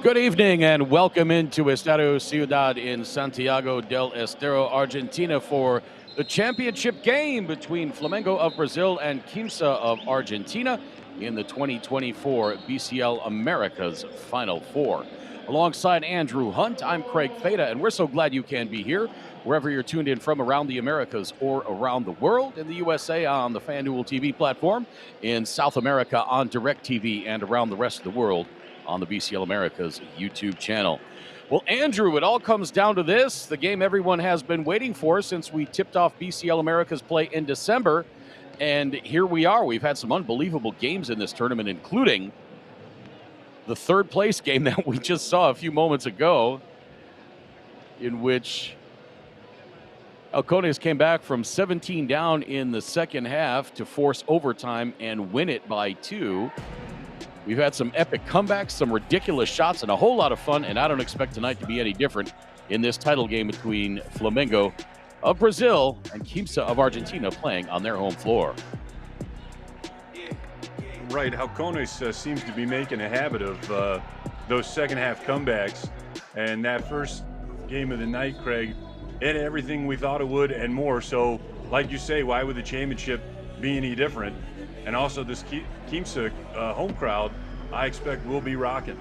Good evening and welcome into Estadio Ciudad in Santiago del Estero, Argentina for the championship game between Flamengo of Brazil and Quimsa of Argentina in the 2024 BCL Americas Final Four. Alongside Andrew Hunt, I'm Craig Feta, and we're so glad you can be here wherever you're tuned in from around the Americas or around the world, in the USA on the FanDuel TV platform, in South America on DirecTV, and around the rest of the world on the BCL Americas YouTube channel. Well, Andrew, it all comes down to this, the game everyone has been waiting for since we tipped off BCL Americas play in December. And here we are. We've had some unbelievable games in this tournament, including the third place game that we just saw a few moments ago, in which Halcones came back from 17 down in the second half to force overtime and win it by 2. We've had some epic comebacks, some ridiculous shots, and a whole lot of fun, and I don't expect tonight to be any different in this title game between Flamengo of Brazil and Quimsa of Argentina playing on their home floor. Right, Halcones seems to be making a habit of those second-half comebacks, and that first game of the night, Craig, it had everything we thought it would and more. So, like you say, why would the championship be any different? And also this Quimsa home crowd, I expect will be rocking.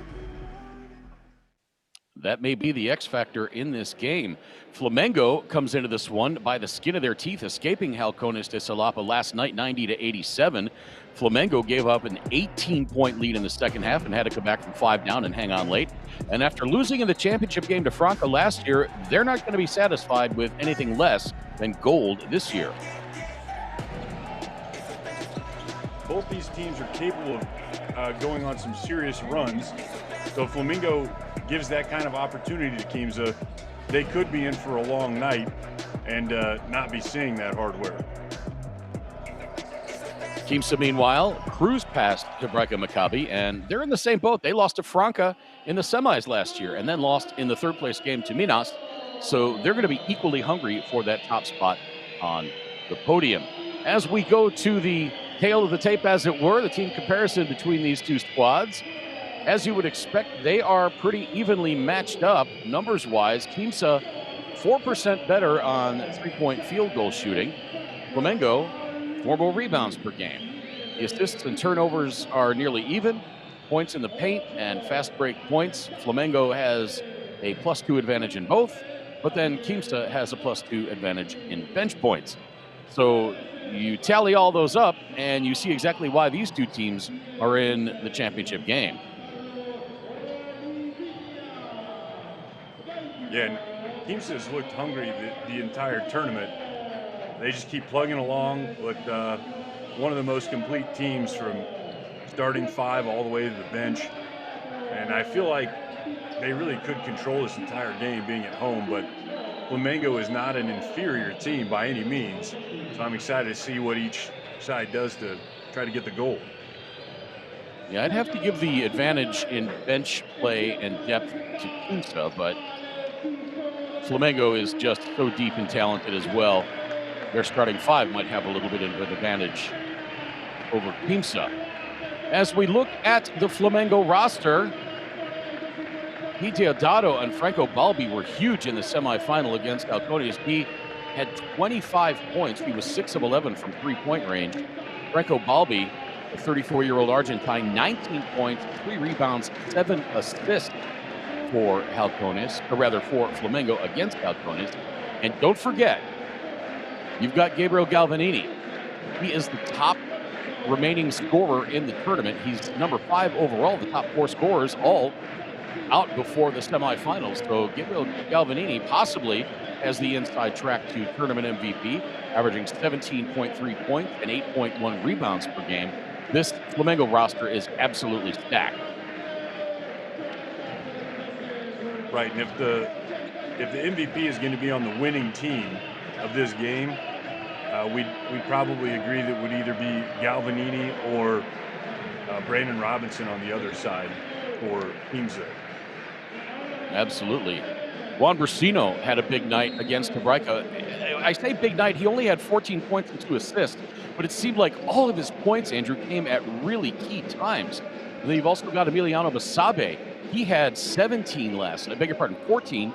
That may be the X factor in this game. Flamengo comes into this one by the skin of their teeth, escaping Halcones de Salapa last night, 90-87. Flamengo gave up an 18-point lead in the second half and had to come back from 5 down and hang on late. And after losing in the championship game to Franca last year, they're not going to be satisfied with anything less than gold this year. Both these teams are capable of going on some serious runs. So if Flamengo gives that kind of opportunity to Quimsa, they could be in for a long night and not be seeing that hardware. Quimsa, meanwhile, cruised past Quebrada Maccabi, and they're in the same boat. They lost to Franca in the semis last year and then lost in the third place game to Minas. So they're going to be equally hungry for that top spot on the podium. As we go to the tail of the tape, as it were, the team comparison between these two squads, as you would expect, they are pretty evenly matched up numbers-wise. Quimsa 4% better on three-point field goal shooting. Flamengo 4 more rebounds per game. The assists and turnovers are nearly even. Points in the paint and fast break points, Flamengo has a +2 advantage in both, but then Quimsa has a +2 advantage in bench points. So you tally all those up, and you see exactly why these two teams are in the championship game. Yeah, and Quimsa's looked hungry the entire tournament. They just keep plugging along with one of the most complete teams from starting 5 all the way to the bench. And I feel like they really could control this entire game being at home, but Flamengo is not an inferior team by any means. So I'm excited to see what each side does to try to get the goal. Yeah, I'd have to give the advantage in bench play and depth to Quimsa, but Flamengo is just so deep and talented as well. Their starting 5 might have a little bit of an advantage over Quimsa. As we look at the Flamengo roster, Pete Deodato and Franco Balbi were huge in the semifinal against Halcones. He had 25 points. He was 6 of 11 from three-point range. Franco Balbi, the 34-year-old Argentine, 19 points, 3 rebounds, 7 assists for Halcones, or rather for Flamengo against Halcones. And don't forget, you've got Gabriel Galvanini. He is the top remaining scorer in the tournament. He's number 5 overall. The top 4 scorers all out before the semifinals. So Gabriel Galvanini possibly has the inside track to tournament MVP, averaging 17.3 points and 8.1 rebounds per game. This Flamengo roster is absolutely stacked. Right, and if the MVP is going to be on the winning team of this game, we'd probably agree that would either be Galvanini or Brandon Robinson on the other side for Quimsa. Absolutely. Juan Brasino had a big night against Quebrada. I say big night, he only had 14 points and 2 assists, but it seemed like all of his points, Andrew, came at really key times. And then you've also got Emiliano Basabe, He had 17 last night. I beg your pardon, 14,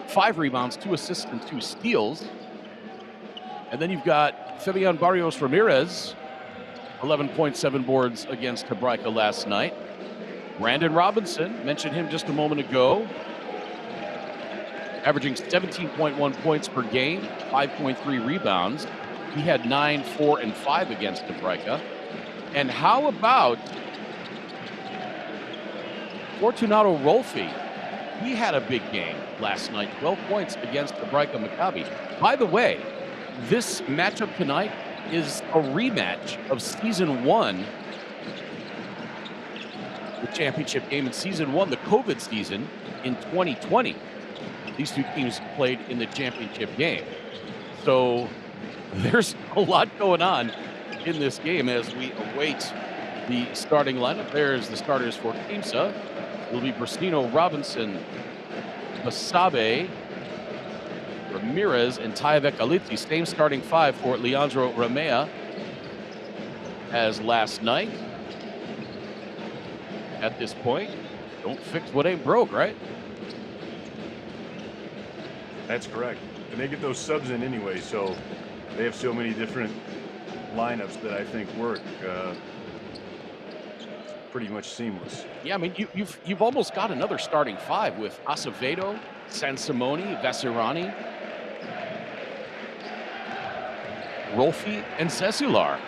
5 rebounds, 2 assists, and 2 steals. And then you've got Fabian Barrios Ramirez, 11.7 boards against Hebraica last night. Brandon Robinson, mentioned him just a moment ago, averaging 17.1 points per game, 5.3 rebounds. He had 9, 4, and 5 against Hebraica. And how about Fortunato Rolfi? He had a big game last night, 12 points against Hebraica Maccabi. By the way, this matchup tonight is a rematch of Season 1, the championship game in Season 1, the COVID season in 2020. These two teams played in the championship game. So there's a lot going on in this game as we await the starting lineup. There's the starters for Quimsa. It'll be Bristino, Robinson, Basabe, Ramirez, and Tayevek Alitzi. Same starting 5 for Leandro Ramea as last night. At this point, don't fix what ain't broke, right? That's correct. And they get those subs in anyway, so they have so many different lineups that I think work pretty much seamless. Yeah, I mean, you've almost got another starting 5 with Acevedo, Sansimoni, Vasirani, Rolfi, and Cesilar.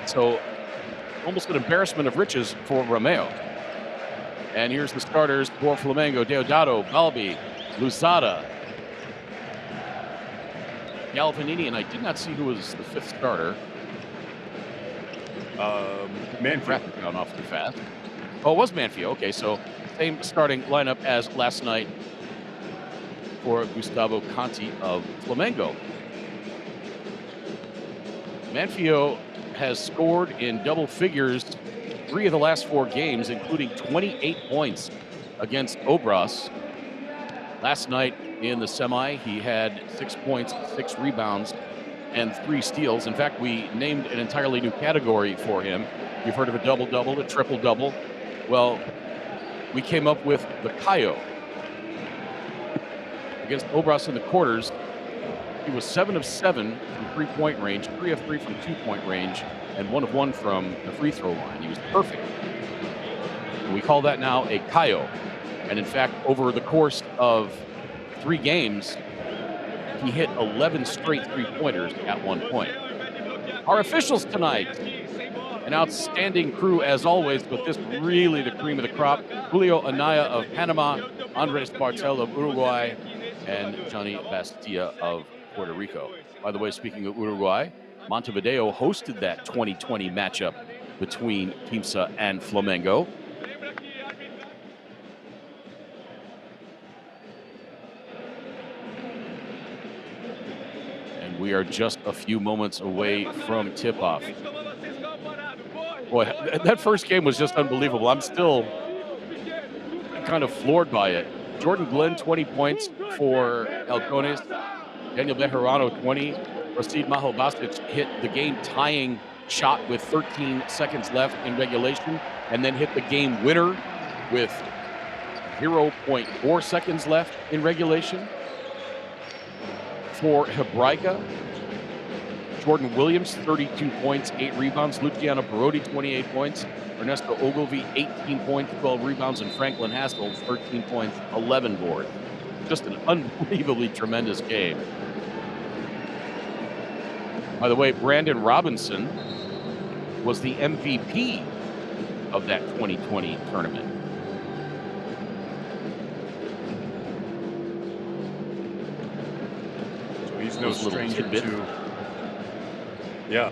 So almost an embarrassment of riches for Romeo. And here's the starters for Flamengo: Deodato, Balbi, Luzada, Galvanini, and I did not see who was the 5th starter. Manfield. Wrapped down off too fast. Oh, it was Manfield. Okay, so same starting lineup as last night for Gustavo Conti of Flamengo. Manfio has scored in double figures 3 of the last 4 games, including 28 points against Obras. Last night in the semi, he had 6 points, 6 rebounds, and 3 steals. In fact, we named an entirely new category for him. You've heard of a double-double, a triple-double. Well, we came up with the Kayo. Against Obras in the quarters, he was 7 of 7 from 3-point range, 3 of 3 from 2-point range, and 1 of 1 from the free throw line. He was perfect. And we call that now a Kayo. And in fact, over the course of 3 games, he hit 11 straight 3-pointers at one point. Our officials tonight, an outstanding crew as always, but this really the cream of the crop. Julio Anaya of Panama, Andres Bartel of Uruguay, and Johnny Bastia of Puerto Rico. By the way, speaking of Uruguay, Montevideo hosted that 2020 matchup between Quimsa and Flamengo. And we are just a few moments away from tip-off. Boy, that first game was just unbelievable. I'm still kind of floored by it. Jordan Glenn, 20 points for Halcones. Daniel Bejarano, 20. Rasid Mahobasic hit the game-tying shot with 13 seconds left in regulation, and then hit the game winner with 0.4 seconds left in regulation. For Hebraica, Jordan Williams, 32 points, 8 rebounds. Luciano Perotti, 28 points. Ernesto Ogilvy, 18 points, 12 rebounds. And Franklin Haskell, 13 points, 11 boards. Just an unbelievably tremendous game. By the way, Brandon Robinson was the MVP of that 2020 tournament. So he's no stranger to... Yeah,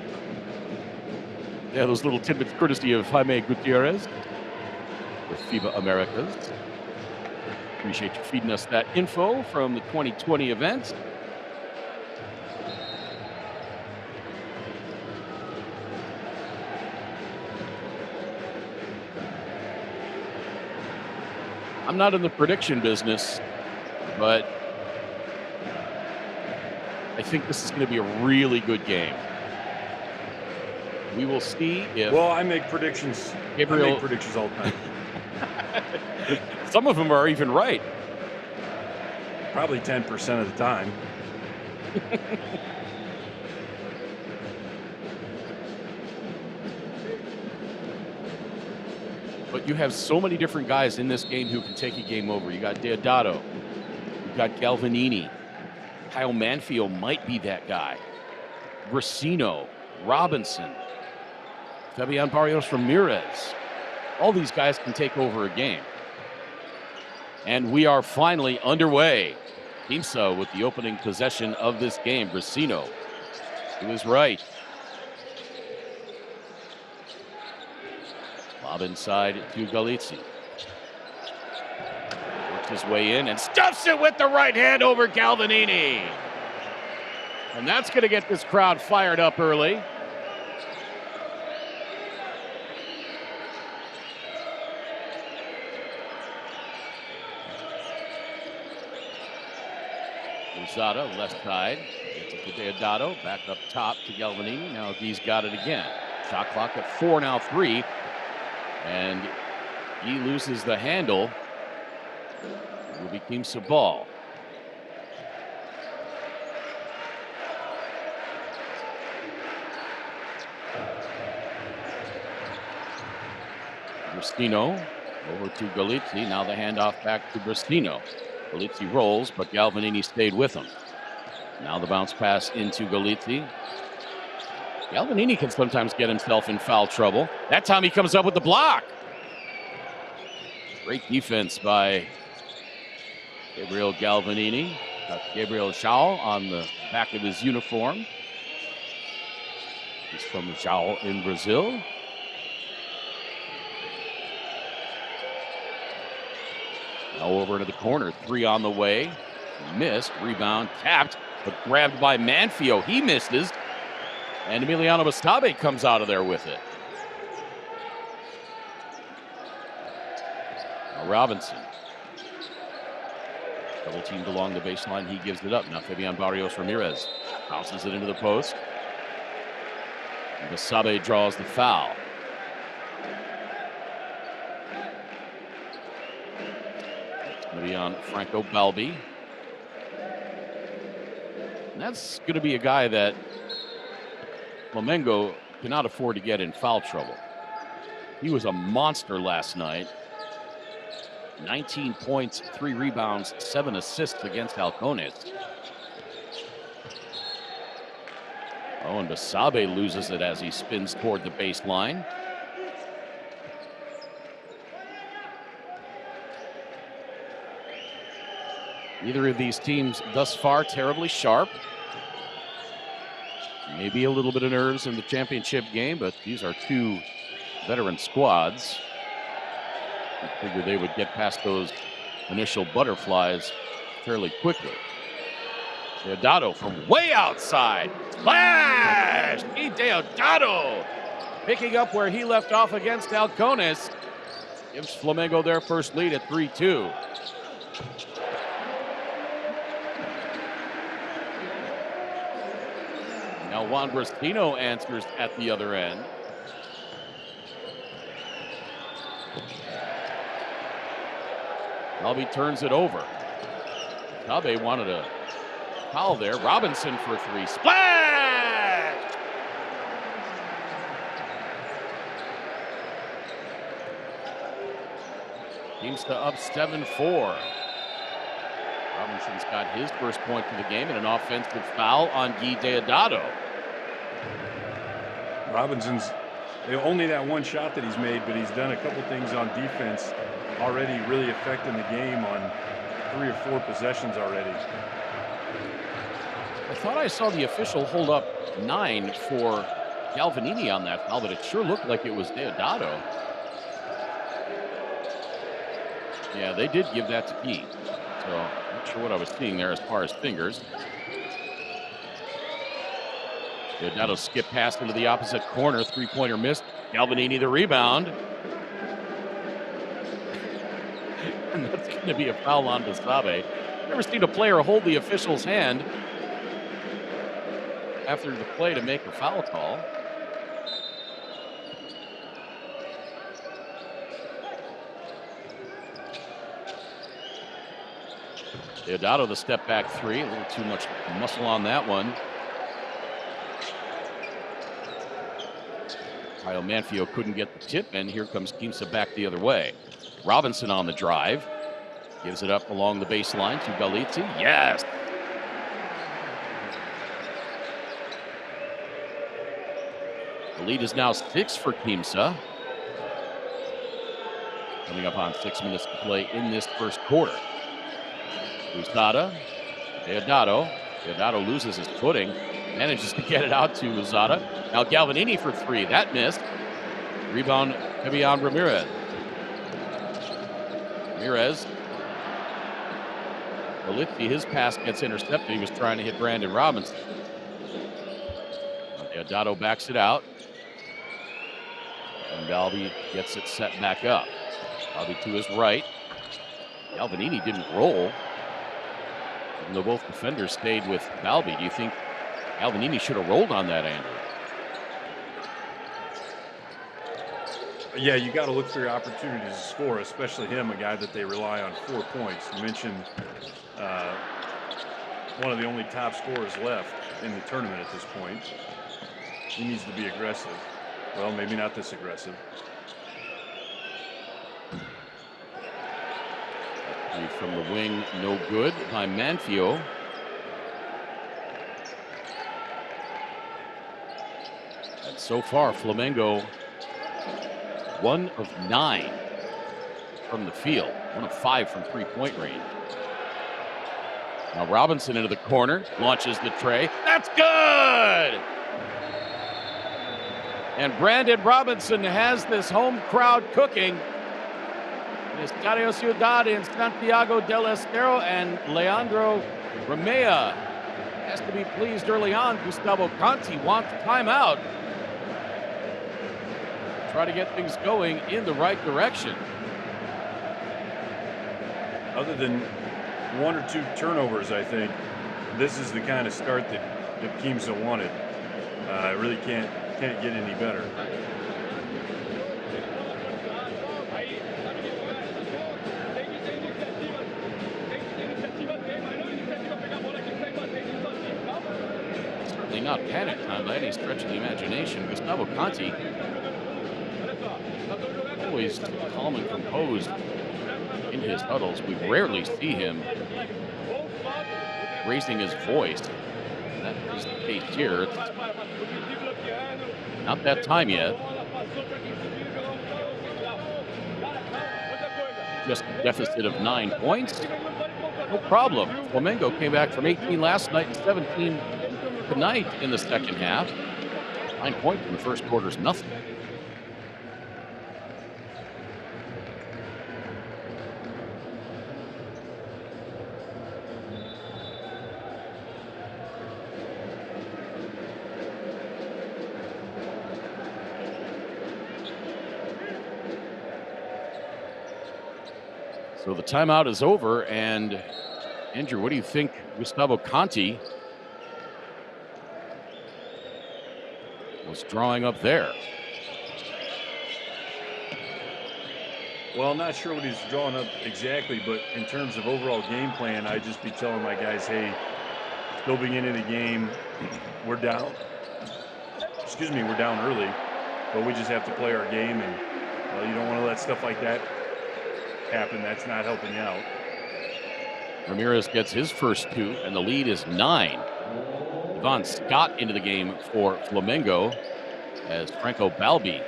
those little tidbits courtesy of Jaime Gutierrez with FIBA Americas. Appreciate you feeding us that info from the 2020 event. I'm not in the prediction business, but I think this is going to be a really good game. We will see if... Well, I make predictions. Gabriel... I make predictions all the time. Some of them are even right. Probably 10% of the time. But you have so many different guys in this game who can take a game over. You got Deodato. You got Galvanini. Kyle Manfield might be that guy. Racino, Robinson, Fabian Barrios Ramirez. All these guys can take over a game. And we are finally underway. Quimsa with the opening possession of this game. Racino to his right. Lob inside to Galizzi. Works his way in and stuffs it with the right hand over Galvanini. And that's going to get this crowd fired up early. Lozada, left side. Gets it to Deodato. Back up top to Galvanini. Now he's got it again. Shot clock at 4, now 3. And he loses the handle. It will be Quimsa ball. Bristino over to Galizzi. Now the handoff back to Bristino. Galizzi rolls, but Galvanini stayed with him. Now the bounce pass into Galizzi. Galvanini can sometimes get himself in foul trouble. That time he comes up with the block. Great defense by Gabriel Galvanini. Got Gabriel João on the back of his uniform. He's from João in Brazil. Now over into the corner. 3 on the way. Missed. Rebound. Tapped. But grabbed by Manfio. He misses. And Emiliano Bastabe comes out of there with it. Now Robinson. Double teamed along the baseline. He gives it up. Now Fabian Barrios Ramirez bounces it into the post. And Bastabe draws the foul. It's going to be on Franco Balbi. And that's going to be a guy that Flamengo cannot afford to get in foul trouble. He was a monster last night. 19 points, 3 rebounds, 7 assists against Halcones. Oh, and Basabe loses it as he spins toward the baseline. Neither of these teams thus far terribly sharp. Maybe a little bit of nerves in the championship game, but these are 2 veteran squads. I figured they would get past those initial butterflies fairly quickly. Deodato from way outside. Splash! Deodato picking up where he left off against Halcones. Gives Flamengo their first lead at 3-2. Now Juan Bristino answers at the other end. Albi turns it over. Tabe wanted a foul there. Robinson for 3. Splash! Quimsa up 7-4. Robinson's got his first point for the game and an offensive foul on Guy Deodato. Robinson's only that one shot that he's made, but he's done a couple things on defense already, really affecting the game on 3 or 4 possessions already. I thought I saw the official hold up 9 for Galvanini on that foul, but it sure looked like it was Deodato. Yeah, they did give that to Guy. So I'm not sure what I was seeing there as far as fingers. Deodato skip pass into the opposite corner. 3-pointer missed. Galvanini the rebound. And that's going to be a foul on Basabe. Never seen a player hold the official's hand after the play to make a foul call. Deodato, the step back three. A little too much muscle on that one. Kyle Manfio couldn't get the tip, and here comes Quimsa back the other way. Robinson on the drive. Gives it up along the baseline to Galizzi. Yes! The lead is now 6 for Quimsa. Coming up on 6 minutes to play in this first quarter. Uzada, Deodato. Deodato loses his footing. Manages to get it out to Uzada. Now Galvanini for three. That missed. Rebound, Fabian Ramirez. Galizzi, his pass gets intercepted. He was trying to hit Brandon Robinson. Deodato backs it out. And Balbi gets it set back up. Balbi to his right. Galvanini didn't roll. Even though both defenders stayed with Balbi, do you think Galvanini should have rolled on that, Andrew? Yeah, you got to look for your opportunities to score, especially him, a guy that they rely on 4 points. You mentioned one of the only top scorers left in the tournament at this point. He needs to be aggressive. Well, maybe not this aggressive. From the wing, no good by Manfio. And so far, Flamengo 1 of 9 from the field, 1 of 5 from three-point range. Now Robinson into the corner, launches the tray. That's good! And Brandon Robinson has this home crowd cooking. Estadio Ciudad in Santiago del Estero, and Leandro Romea has to be pleased early on. Gustavo Conti wants timeout. Try to get things going in the right direction. Other than 1 or 2 turnovers, I think this is the kind of start that Quimsa wanted. It really can't get any better. Not panic time by any stretch of the imagination. Gustavo Conti, always calm and composed in his huddles. We rarely see him raising his voice. And that is the case here. It's not that time yet. Just a deficit of 9 points. No problem. Flamengo came back from 18 last night and 17 tonight in the second half. 9 points in the first quarter is nothing. So the timeout is over, and Andrew, what do you think Gustavo Conti was drawing up there? Well, I'm not sure what he's drawing up exactly, but in terms of overall game plan, I'd just be telling my guys, hey, still beginning of the game, we're down. Excuse me, we're down early, but we just have to play our game, and well, you don't want to let stuff like that happen. That's not helping you out. Ramirez gets his first 2, and the lead is 9. Devon Scott into the game for Flamengo as Franco Balbi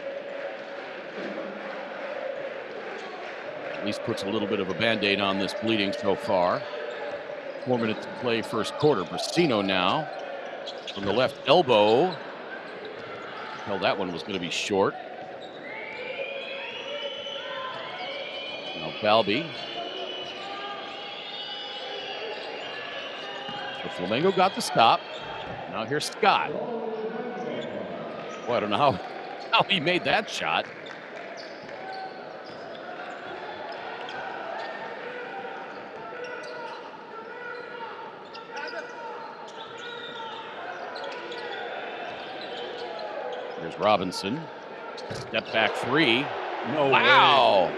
at least puts a little bit of a Band-Aid on this bleeding so far. 4 minutes to play first quarter. Brasino now from the left elbow. Well, that one was going to be short. Now Balbi. So Flamengo got the stop. Now here's Scott. Boy, I don't know how he made that shot. Here's Robinson. Step back 3. No wow. way.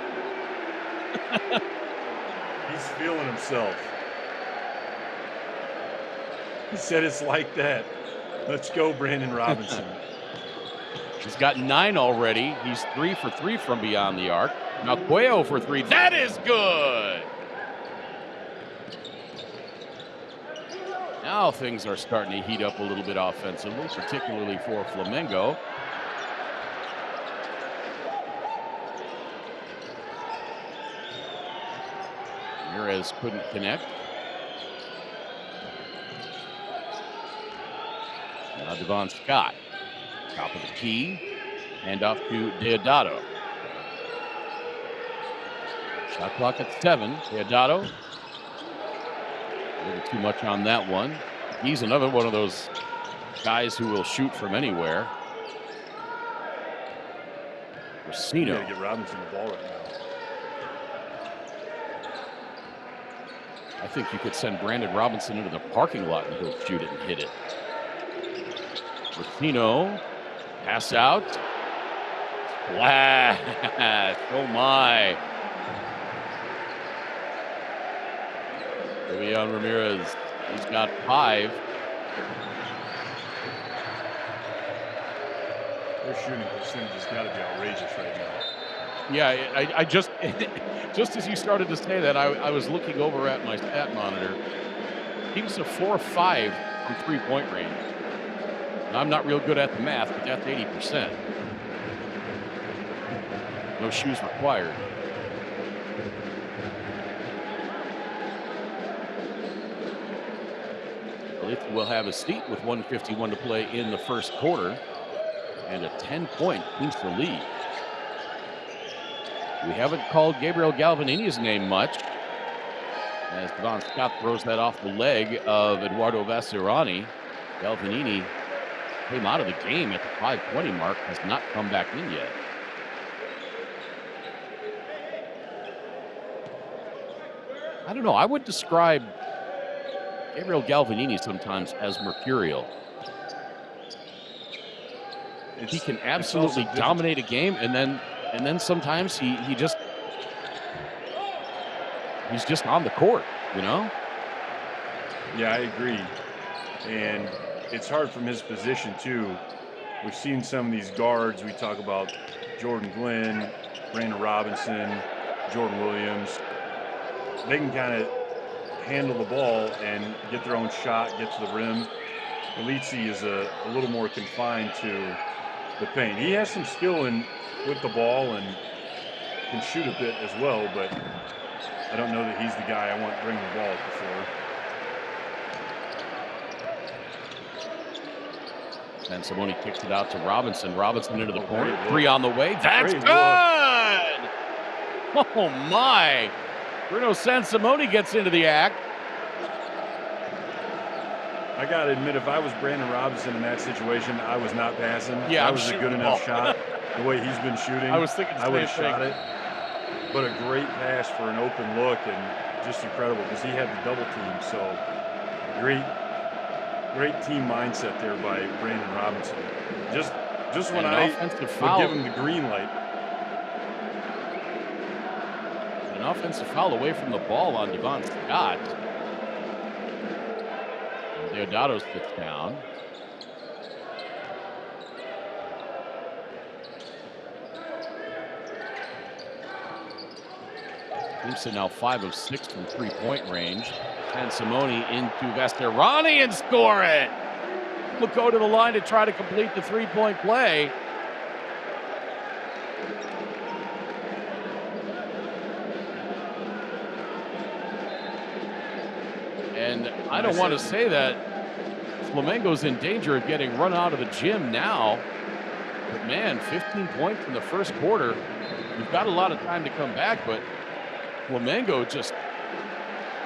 He's feeling himself. He said it's like that. Let's go, Brandon Robinson. He's got 9 already. He's 3 for 3 from beyond the arc. Now Cuello for 3. That is good. Now things are starting to heat up a little bit offensively, particularly for Flamengo. Ramirez couldn't connect. Now Devon Scott, top of the key, hand off to Deodato. Shot clock at 7. Deodato. A little too much on that one. He's another one of those guys who will shoot from anywhere. Racino. You gotta get Robinson the ball right now. I think you could send Brandon Robinson into the parking lot and he'll shoot it and hit it. Racino, pass out. Splash! Oh my! Leon Ramirez, he's got 5. Their shooting percentage has got to be outrageous right now. Yeah, I just just as you started to say that, I was looking over at my stat monitor. Quimsa 4 of 5 from 3-point range. Now, I'm not real good at the math, but that's 80%. No shoes required. Will have a seat with 1:51 to play in the first quarter and a 10-point Quimsa lead. We haven't called Gabriel Galvanini's name much as Devon Scott throws that off the leg of Eduardo Vasserani. Galvanini came out of the game at the 5:20 mark, has not come back in yet. I don't know. I would describe Gabriel Galvanini sometimes as mercurial. He can absolutely dominate a game, and then sometimes he's just on the court, you know? Yeah, I agree. And it's hard from his position too. We've seen some of these guards. We talk about Jordan Glenn, Brandon Robinson, Jordan Williams. They can kind of handle the ball and get their own shot, get to the rim. Elitsi is a little more confined to the paint. He has some skill with the ball and can shoot a bit as well, but I don't know that he's the guy I want bringing the ball up the floor. And Simone kicks it out to Robinson. Robinson into the corner. 3 on the way. That's good! Oh my! Bruno Sansimone gets into the act. I gotta admit, if I was Brandon Robinson in that situation, I was not passing. Yeah, that was a good enough shot. The way he's been shooting, I was thinking I would have shot it. But a great pass for an open look and just incredible because he had the double team. So great team mindset there by Brandon Robinson. Just when I would give him the green light. An offensive foul away from the ball on Devon Scott. Deodato sits down. Quimsa now 5 of 6 from 3-point range. And Simone into Vasserani and score it. Will go to the line to try to complete the 3-point play. And I don't want to say that Flamengo's in danger of getting run out of the gym now. But man, 15 points in the first quarter. We've got a lot of time to come back, but Flamengo just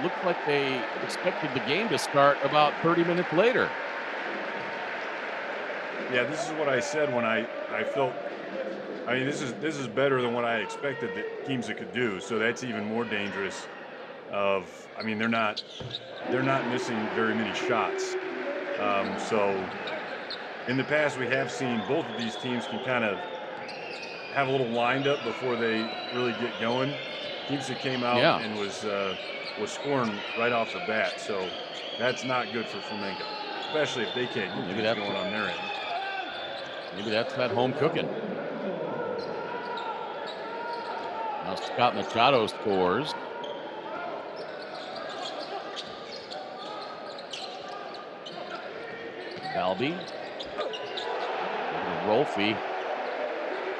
looked like they expected the game to start about 30 minutes later. Yeah, this is what I said when I felt. I mean, this is better than what I expected that Quimsa could do. So that's even more dangerous. I mean, they're not missing very many shots. So in the past, we have seen both of these teams can kind of have a little wind up before they really get going. Quimsa came out and was scoring right off the bat. So that's not good for Flamengo. especially if they can't get Maybe things that's going on their end. maybe that's that home cooking. Now Scott Machado scores. Balby. Rolfie.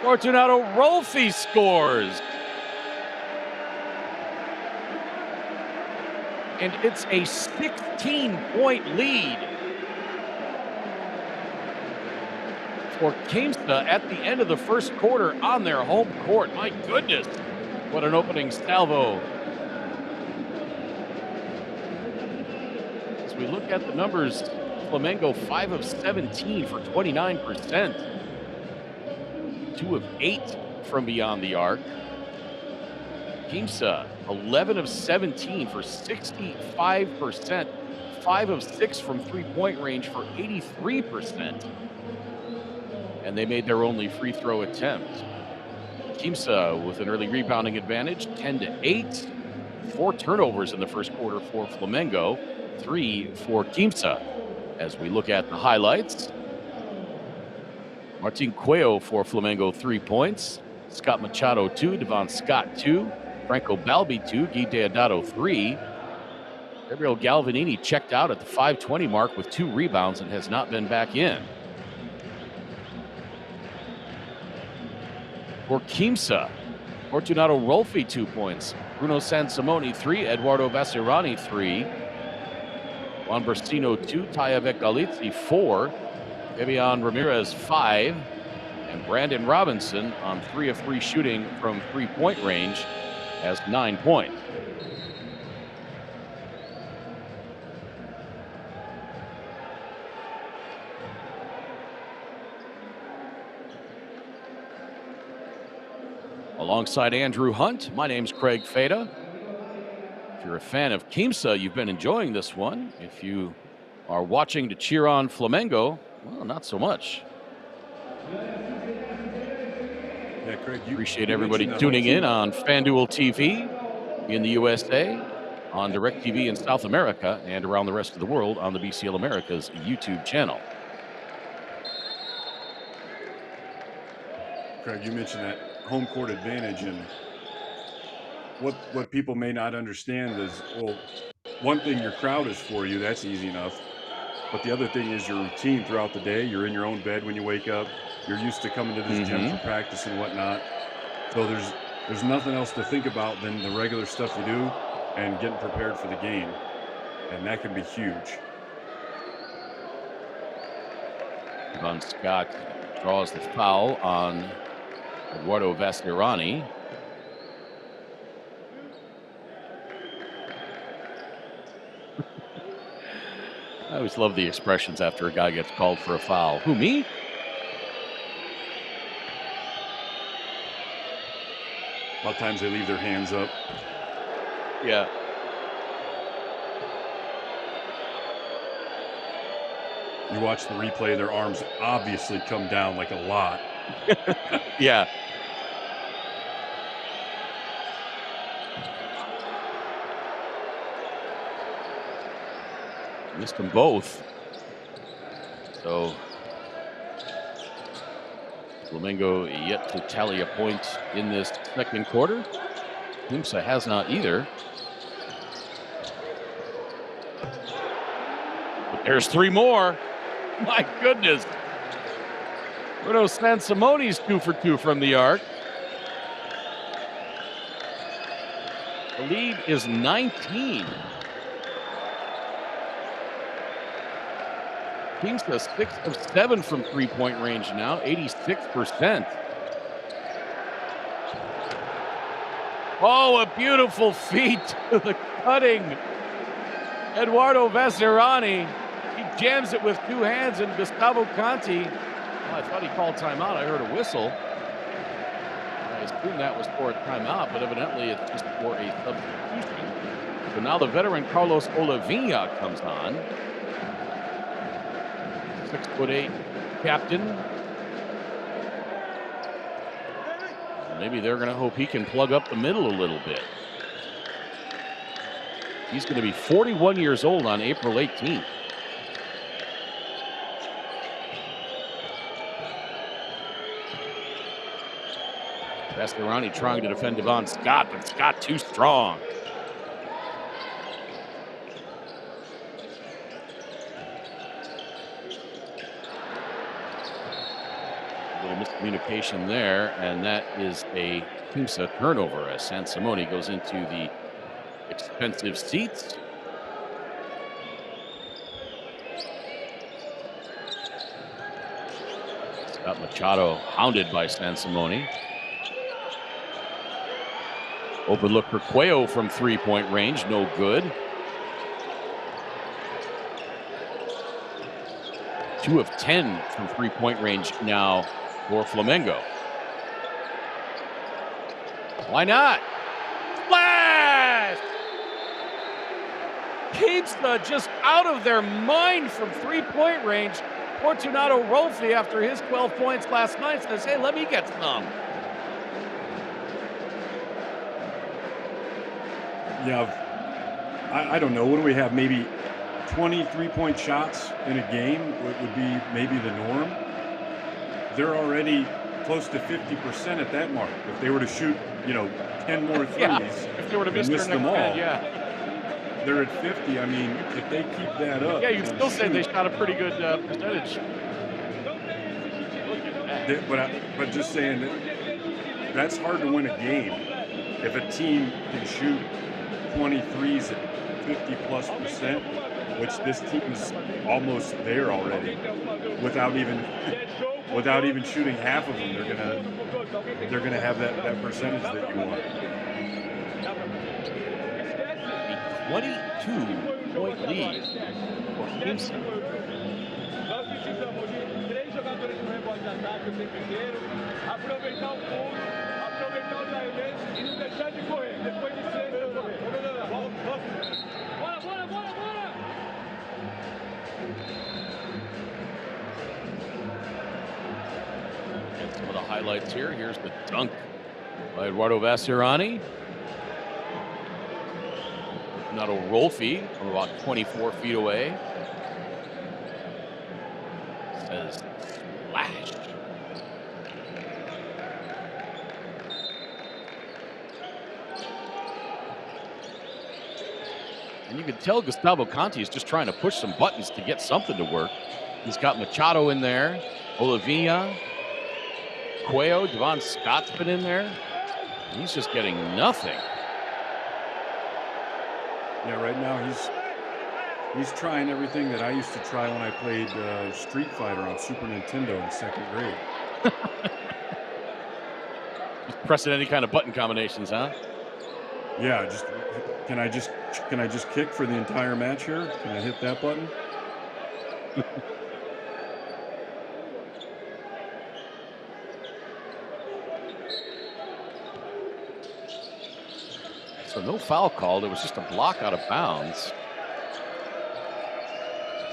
Fortunato Rolfie scores. And it's a 16-point lead for Quimsa at the end of the first quarter on their home court. My goodness, what an opening salvo. As we look at the numbers, Flamengo 5 of 17 for 29%. 2 of 8 from beyond the arc. Quimsa 11 of 17 for 65%. 5 of 6 from three-point range for 83%. And they made their only free throw attempt. Quimsa with an early rebounding advantage, 10-8. 4 turnovers in the first quarter for Flamengo, 3 for Quimsa. As we look at the highlights, Martin Cuello for Flamengo, 3 points. Scott Machado, 2. Devon Scott, 2. Franco Balbi, 2. Guy Deodato, 3. Gabriel Galvanini checked out at the 5:20 mark with 2 rebounds and has not been back in. For Quimsa, Fortunato Rolfi, 2 points. Bruno Sansimoni, 3. Eduardo Vasirani, 3. Juan Bursino, 2. Tayavek Galizzi, 4. Fabian Ramirez, 5. And Brandon Robinson on 3 of 3 shooting from three-point range has 9 points. Alongside Andrew Hunt, my name's Craig Feda. If you're a fan of Quimsa, you've been enjoying this one. If you are watching to cheer on Flamengo, well, not so much. Yeah, Craig, Appreciate everybody tuning in on FanDuel TV in the USA, on DirecTV in South America, and around the rest of the world on the BCL Americas YouTube channel. Craig, you mentioned that home court advantage, and what people may not understand is, well, one thing, your crowd is for you, that's easy enough. But the other thing is your routine throughout the day. You're in your own bed when you wake up. You're used to coming to this gym for practice and whatnot. So there's nothing else to think about than the regular stuff you do and getting prepared for the game. And that can be huge. Von Scott draws the foul on Eduardo Vasirani. I always love the expressions after a guy gets called for a foul. Who, me? A lot of times they leave their hands up. Yeah. You watch the replay, their arms obviously come down like a lot. Yeah. Missed them both. So Flamengo yet to tally a point in this second quarter. Quimsa has not either. But there's 3 more. My goodness. Bruno Sansimoni's 2 for 2 from the arc. The lead is 19. Quimsa 6 of 7 from three-point range now, 86%. Oh, a beautiful feat to the cutting Eduardo Vasirani. He jams it with 2 hands, and Gustavo Conti, well, I thought he called timeout. I heard a whistle. I assume that was for a timeout, but evidently it's just for a substitution. So now the veteran Carlos Olavinha comes on. 6'8" captain. Maybe they're going to hope he can plug up the middle a little bit. He's going to be 41 years old on April 18th. Bastianini trying to defend Devon Scott, but Scott too strong. A little miscommunication there, and that is a Quimsa turnover as Sansimone goes into the expensive seats. Scott Machado hounded by Sansimone. Open look for Cuello from three-point range, no good. 2 of 10 from three-point range now for Flamengo. Why not? Splash! Quimsa just out of their mind from three-point range. Fortunato Rolfi, after his 12 points last night, says, hey, let me get some. Yeah, I don't know. What do we have? Maybe 20 three-point shots in a game would be maybe the norm. They're already close to 50% at that mark. If they were to shoot, 10 more threes, Yeah, if they were to miss them all, yeah. they're at 50. I mean, if they keep that up, Yeah, you'd still say they shot a pretty good percentage. Look at that. But just saying that's hard to win a game if a team can shoot 23s at 50+%, which this team is almost there already. Without even shooting half of them, they're gonna have that percentage that you want. A 22-point lead for Quimsa. And some of the highlights here. Here's the dunk by Eduardo Bastianini. Not a Rolfi from about 24 feet away. Says splash. And you can tell Gustavo Conti is just trying to push some buttons to get something to work. He's got Machado in there, Olivia, Cuello, Devon Scott's been in there. He's just getting nothing. Yeah, right now he's trying everything that I used to try when I played Street Fighter on Super Nintendo in 2nd grade. Just pressing any kind of button combinations, huh? Yeah, can I just kick for the entire match here? Can I hit that button? So no foul called. It was just a block out of bounds.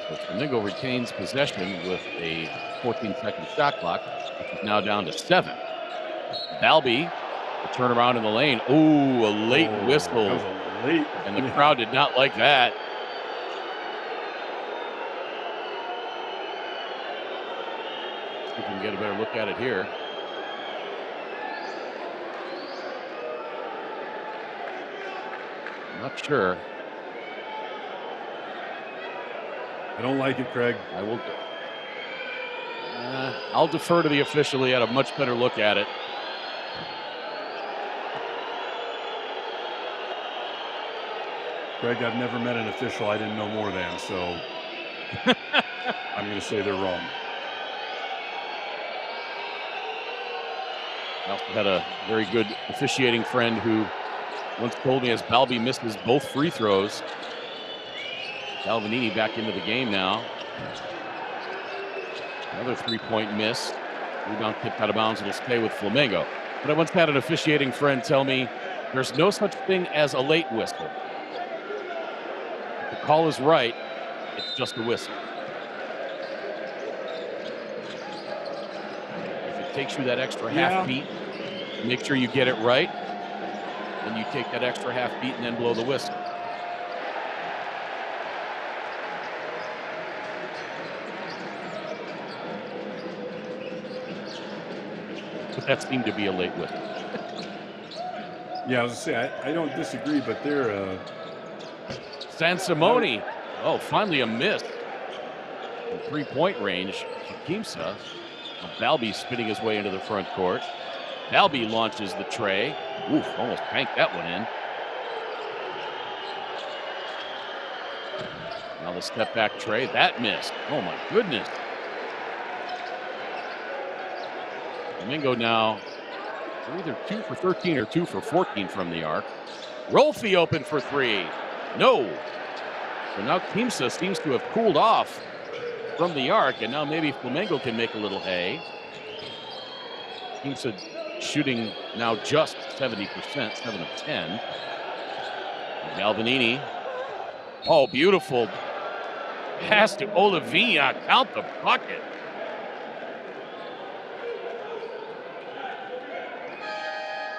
So Flamengo retains possession with a 14-second shot clock, which is now down to 7. Balbi, the turnaround in the lane. Ooh, a late whistle. That was a late. And the crowd did not like that. See if we can get a better look at it here. I'm not sure. I don't like it, Craig. I will. I'll defer to the official. He had a much better look at it. Craig, I've never met an official I didn't know more than, so I'm going to say they're wrong. I also had a very good officiating friend who once told me as Balbi misses both free throws. Salvanini back into the game now. Another three-point miss. Rebound kicked out of bounds. It'll stay with Flamengo. But I once had an officiating friend tell me there's no such thing as a late whistle. If the call is right, it's just a whistle. If it takes you that extra half beat, make sure you get it right. Then you take that extra half beat and then blow the whistle. that seemed to be a late whistle. Yeah, I was gonna say I don't disagree, but they're Sansimone. Oh, finally a miss. From 3-point range for Quimsa. Balby spinning his way into the front court. Balby launches the tray. Oof, almost banked that one in. Now the step back tray. That missed. Oh my goodness. Flamengo now, they're either 2 for 13 or 2 for 14 from the arc. Rolfi open for 3. No. So now Quimsa seems to have cooled off from the arc, and now maybe Flamengo can make a little hay. Quimsa shooting now just 70%, 7 of 10. Galvanini. Oh, beautiful. Pass to Olivia. Count the bucket.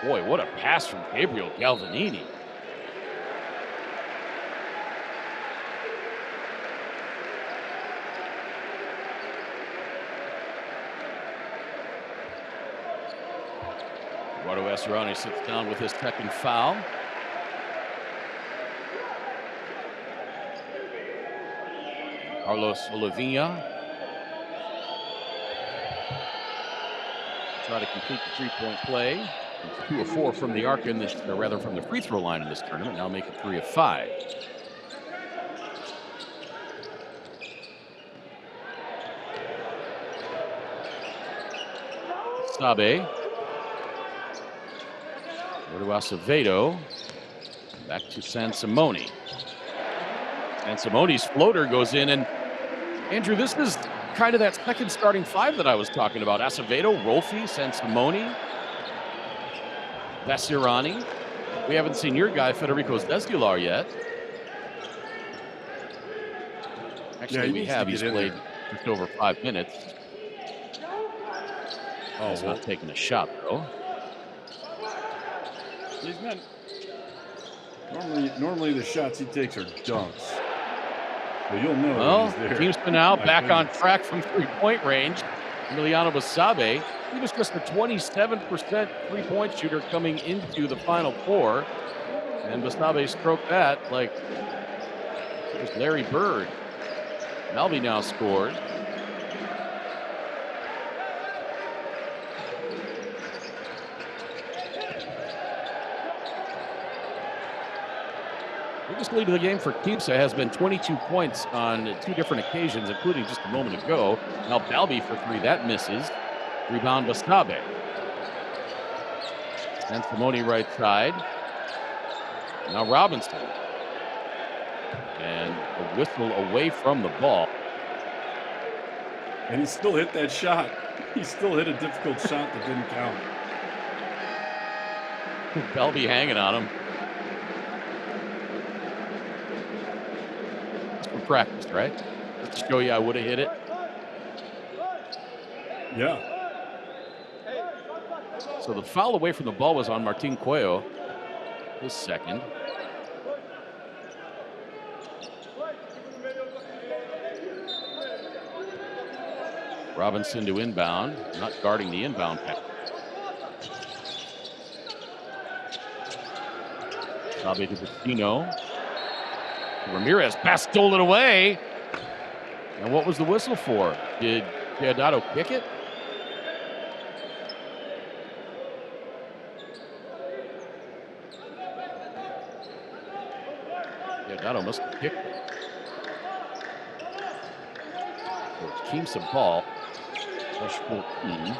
Boy, what a pass from Gabriel Galvanini. Eduardo Esserani sits down with his second foul. Carlos Olivia try to complete the three-point play. It's 2 of 4 from the arc in this, or rather from the free throw line in this tournament. Now make it 3 of 5. Sabe. Over to Acevedo. Back to Sansimone. Sansimone's floater goes in, and Andrew, this is kind of that second starting five that I was talking about. Acevedo, Rolfi, Sansimone, Vasirani. We haven't seen your guy, Federico Desguilar, yet. Actually, we have. He's played just over 5 minutes. Oh, he's not taking a shot, though. He's not. Normally the shots he takes are dunks. So you'll know. Well, Quimsa now back on track from 3-point range. Emiliano Basabe, he was just a 27% three-point shooter coming into the Final Four. And Basabe stroked that like it was Larry Bird. Malby now scored. Biggest lead of the game for Quimsa has been 22 points on 2 different occasions, including just a moment ago. Now Balby for 3, that misses. Rebound Basabe. Sansimone right side. Now Robinson. And a whistle away from the ball. And he still hit that shot. He still hit a difficult shot that didn't count. Balby hanging on him. Practice, right? Just to show you I would have hit it. Yeah. So the foul away from the ball was on Martin Cuello, his second. Robinson to inbound, not guarding the inbound pass. Sabe to Vecino. Ramirez pass stolen away. And what was the whistle for? Did Deodato kick it? Deodato must have kicked it. So it's Quimsa ball. Rush 14.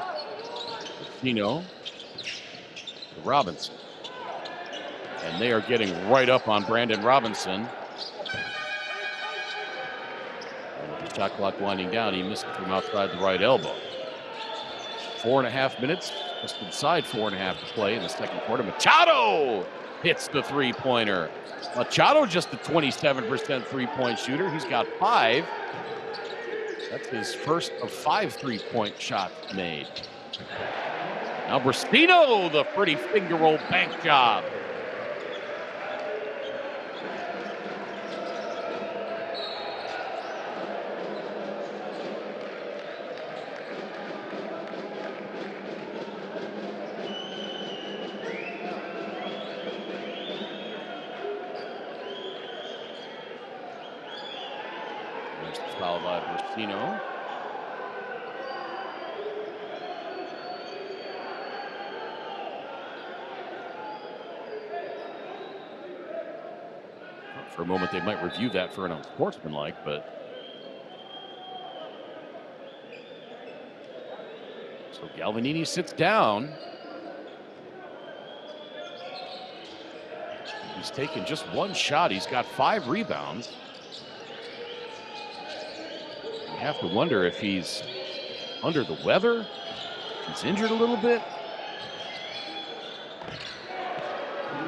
Vecino to Robinson. And they are getting right up on Brandon Robinson. Shot clock winding down. He missed it from outside the right elbow. 4.5 minutes, just inside 4.5 to play in the second quarter. Machado hits the three-pointer. Machado just a 27% three-point shooter. He's got 5. That's his first of 5 three-point shots made. Now Bristino, the pretty finger roll bank job. foul by Brasino. For a moment, they might review that for an unsportsmanlike, but so Galvanini sits down. He's taken just one shot. He's got 5 rebounds. You have to wonder if he's under the weather. He's injured a little bit.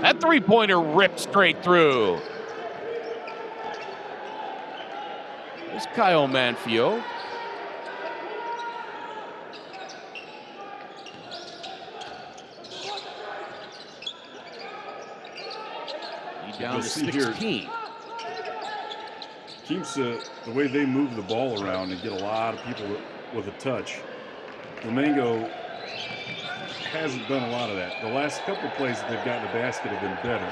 That three-pointer ripped straight through. There's Kyle Manfio. Down to 16. Quimsa, the way they move the ball around and get a lot of people with a touch. Flamengo hasn't done a lot of that. The last couple plays that they've gotten the basket have been better.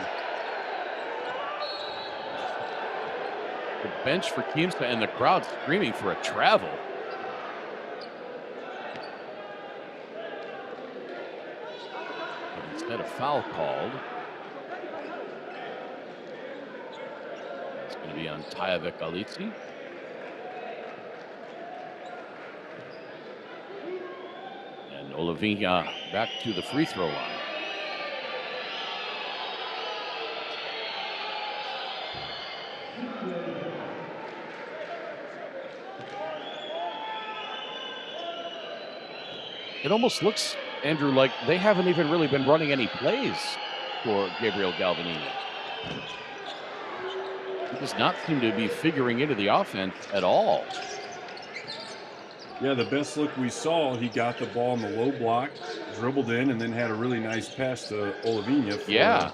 The bench for Quimsa and the crowd screaming for a travel. But instead, a foul called. It's going to be on Tayavek Alitsi. And Olavinha back to the free throw line. It almost looks, Andrew, like they haven't even really been running any plays for Gabriel Galvanini. He does not seem to be figuring into the offense at all. Yeah, the best look we saw, he got the ball in the low block, dribbled in, and then had a really nice pass to Olavinha for a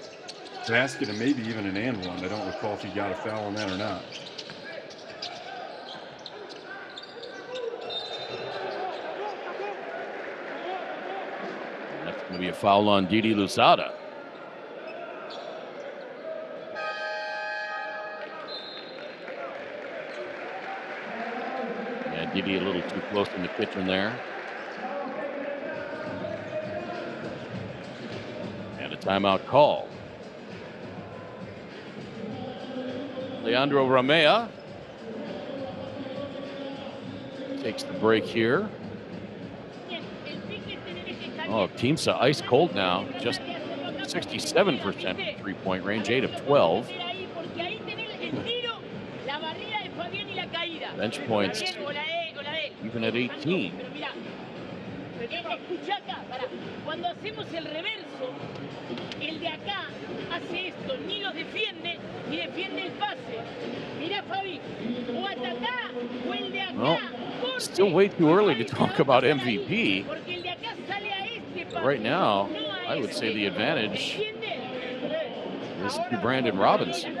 basket and maybe even an and one. I don't recall if he got a foul on that or not. That's going to be a foul on Didi Lusada. Yeah, Didi a little too close in the kitchen there. And a timeout call. Leandro Ramea takes the break here. Oh, Quimsa ice cold now. Just 67% three-point range, 8 of 12. Bench points even at 18. Cuando hacemos el reverso, el de acá hace esto, ni los defiende, ni defiende el pase. Mira, Fabi, o atacá, o el de acá. Well, still way too early to talk about MVP. But right now, I would say the advantage is to Brandon Robinson.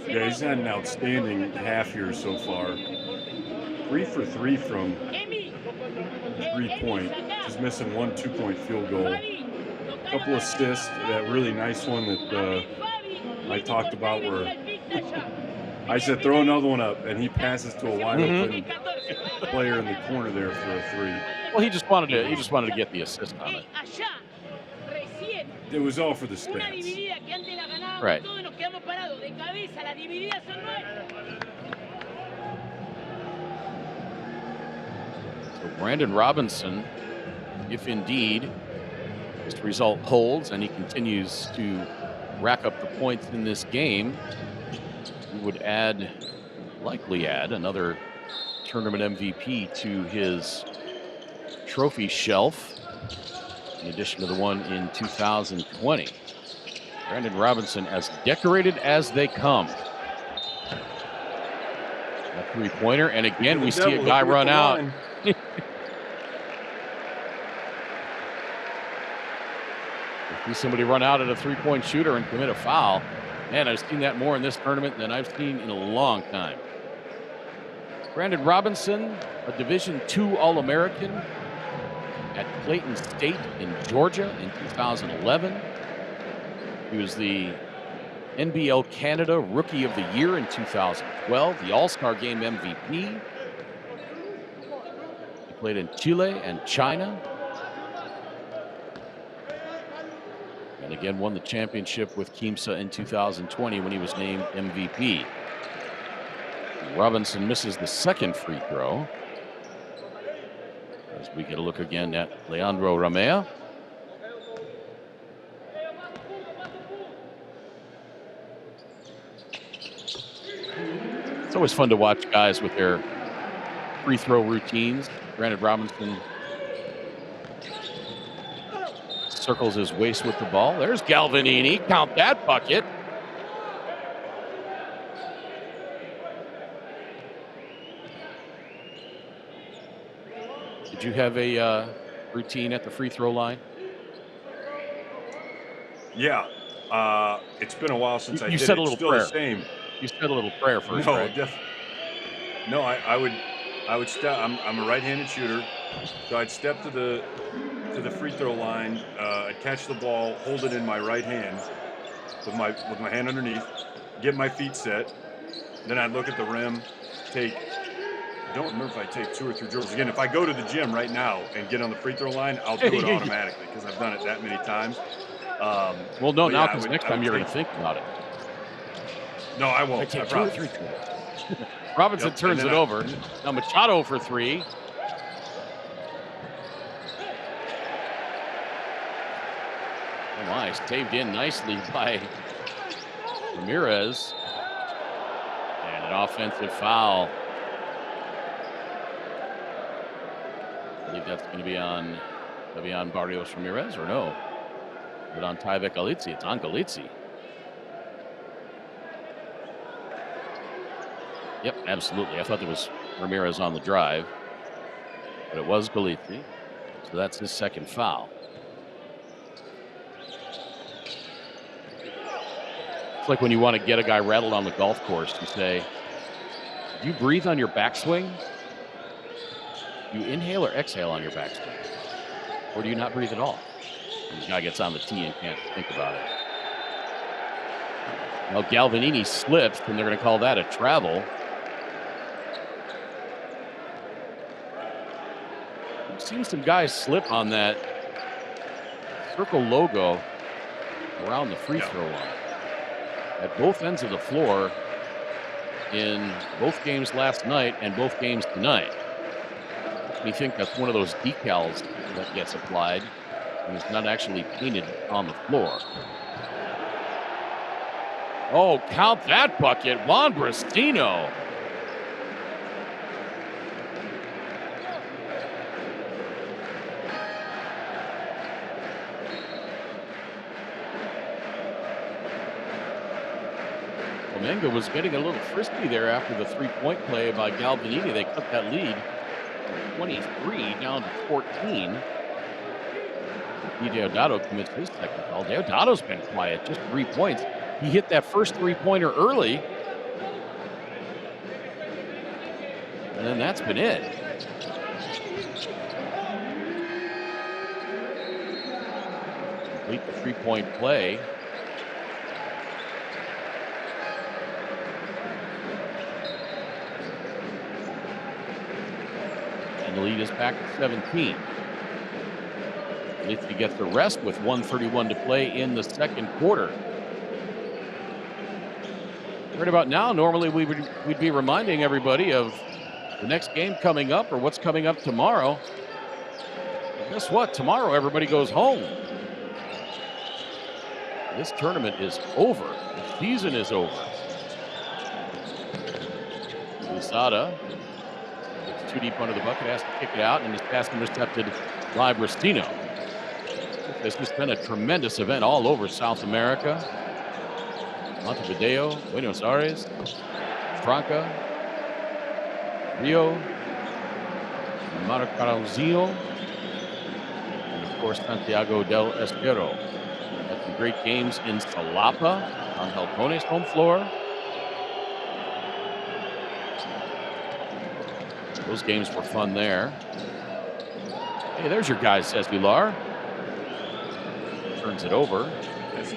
Yeah, he's had an outstanding half here so far. 3 for 3 from 3-point. Just missing 1 2-point field goal. Couple assists. That really nice one that I talked about where I said throw another one up, and he passes to a wide open player in the corner there for a 3. Well, he just wanted to get the assist on it. It was all for the stats. Right. So Brandon Robinson, if indeed this result holds and he continues to rack up the points in this game, he would likely add another tournament MVP to his trophy shelf, in addition to the one in 2020. Brandon Robinson, as decorated as they come. A three-pointer, and again we see a guy run out. If we see somebody run out at a three-point shooter and commit a foul, man, I've seen that more in this tournament than I've seen in a long time. Brandon Robinson, a Division II All-American at Clayton State in Georgia in 2011. He was the NBL Canada Rookie of the Year in 2012, the All-Star Game MVP. He played in Chile and China. And again, won the championship with Quimsa in 2020 when he was named MVP. Robinson misses the second free throw. As we get a look again at Leandro Ramea. It's always fun to watch guys with their free throw routines. Granted, Robinson circles his waist with the ball. There's Galvanini. Count that bucket. Did you have a routine at the free throw line? Yeah. It's been a while since I did said it. a little Still prayer. the same. You said a little prayer first, No, right? no. I would step. I'm a right-handed shooter, so I'd step to the free throw line. I'd catch the ball, hold it in my right hand with my hand underneath, get my feet set. Then I'd look at the rim, take. I don't remember if I take 2 or 3 dribbles. Again, if I go to the gym right now and get on the free throw line, I'll do it automatically because I've done it that many times. Well, no, now yeah, because next time you're going to think about it. No, I won't. I take I 2 or promise. 3 dribbles. Robinson turns it over. Now Machado for 3. Oh my, saved in nicely by Ramirez. And an offensive foul. I believe that's going to be on Barrios Ramirez, or no? Is it on Tyvek Galitzi? It's on Galitzi. Yep, absolutely. I thought there was Ramirez on the drive, but it was Galitzi. So that's his second foul. It's like when you want to get a guy rattled on the golf course, you say, do you breathe on your backswing? Do you inhale or exhale on your backswing? Or do you not breathe at all? And the guy gets on the tee and can't think about it. Well, Galvanini slips, and they're going to call that a travel. I've seen some guys slip on that circle logo around the free throw line at both ends of the floor in both games last night and both games tonight. Makes me think that's one of those decals that gets applied and it's not actually painted on the floor. Oh, count that bucket, Juan Bristino. Flamengo was getting a little frisky there after the three-point play by Galvanini. They cut that lead from 23 down to 14. Deodato commits his second foul. Deodato's been quiet, just 3 points. He hit that first three-pointer early, and then that's been it. Complete the three-point play. And the lead is back to 17. Leafy gets the rest with 1:31 to play in the second quarter. Right about now, normally we'd be reminding everybody of the next game coming up or what's coming up tomorrow. But guess what? Tomorrow everybody goes home. This tournament is over. The season is over. Lusada gets too deep under the bucket, has to kick it out, and his pass intercepted by Bristino. This has been a tremendous event all over South America. Montevideo, Buenos Aires, Franca, Rio, Maracaibo, and of course Santiago del Estero. Had some great games in Salapa on Halcone's home floor. Those games were fun there. Hey, there's your guy, says Vilar. Turns it over. As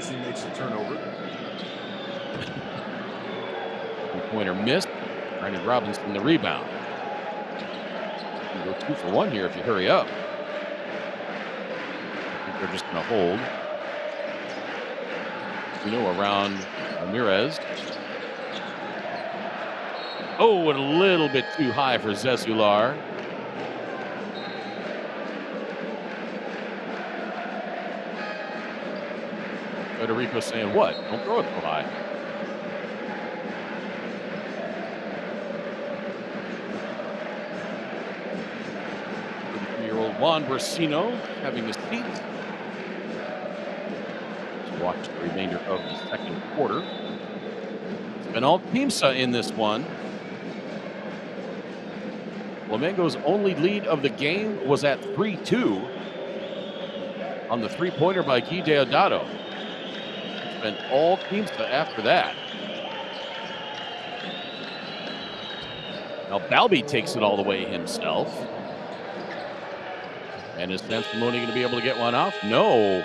he makes the turnover. three-pointer missed. Brandon Robinson the rebound. You can go 2 for 1 here if you hurry up. I think they're just going to hold. Around Ramirez. Oh, and a little bit too high for Zezular. Federico saying, what? Don't throw it so high. Year-old Juan Brasino having a seat. Let's watch the remainder of the second quarter. It's been all Quimsa in this one. Flamengo's only lead of the game was at 3-2 on the three-pointer by Guy Deodato. It's been all Quimsa after that. Now Balbi takes it all the way himself. And is Sansimone going to be able to get one off? No.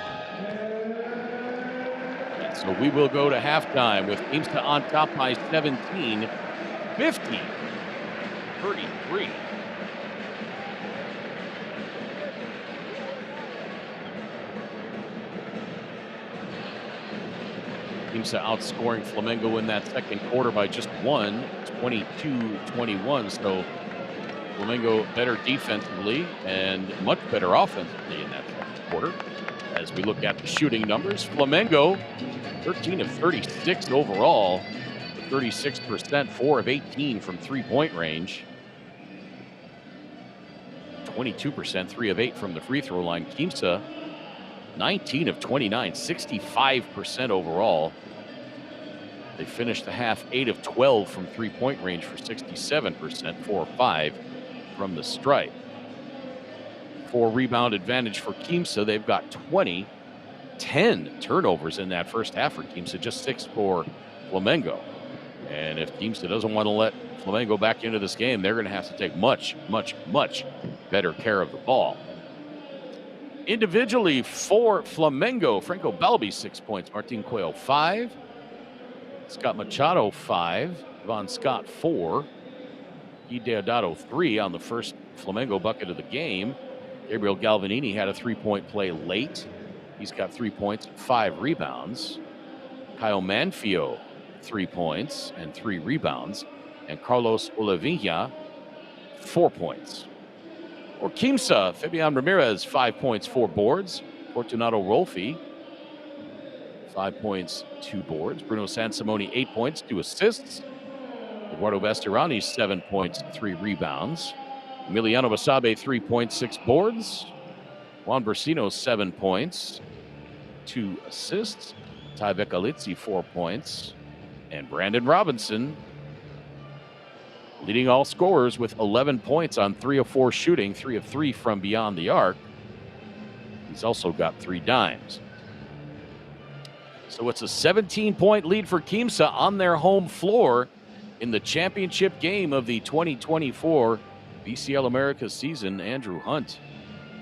And so we will go to halftime with Quimsa on top by 17, 50-33. Quimsa outscoring Flamengo in that second quarter by just 22-21. So Flamengo better defensively and much better offensively in that second quarter. As we look at the shooting numbers, Flamengo 13 of 36 overall, 36%, 4 of 18 from three-point range, 22%, 3 of 8 from the free throw line. Quimsa 19 of 29, 65% overall. They finished the half 8 of 12 from three-point range for 67%, 4 of 5 from the stripe. 4 rebound advantage for Quimsa. They've got 20, 10 turnovers in that first half for Quimsa, just 6 for Flamengo. And if Quimsa doesn't want to let Flamengo back into this game, they're going to have to take much, much, much better care of the ball. Individually for Flamengo, Franco Balbi 6 points, Martin Cuello 5, Scott Machado 5, Von Scott 4, Guy Deodato 3 on the first Flamengo bucket of the game. Gabriel Galvanini had a 3-point play late. He's got 3 points and 5 rebounds. Kyle Manfio 3 points and 3 rebounds. And Carlos Oliveira 4 points. For Quimsa, Fabian Ramirez 5 points, 4 boards. Fortunato Rolfi 5 points, 2 boards. Bruno Sansimone 8 points, 2 assists. Eduardo Vestirani 7 points, 3 rebounds. Emiliano Basabe 3 points, 6 boards. Juan Brasino 7 points, 2 assists. Ty Vecalizzi 4 points. And Brandon Robinson leading all scorers with 11 points on 3 of 4 shooting, 3 of 3 from beyond the arc. He's also got 3 dimes. So it's a 17-point lead for Quimsa on their home floor in the championship game of the 2024 BCL Americas season. Andrew Hunt,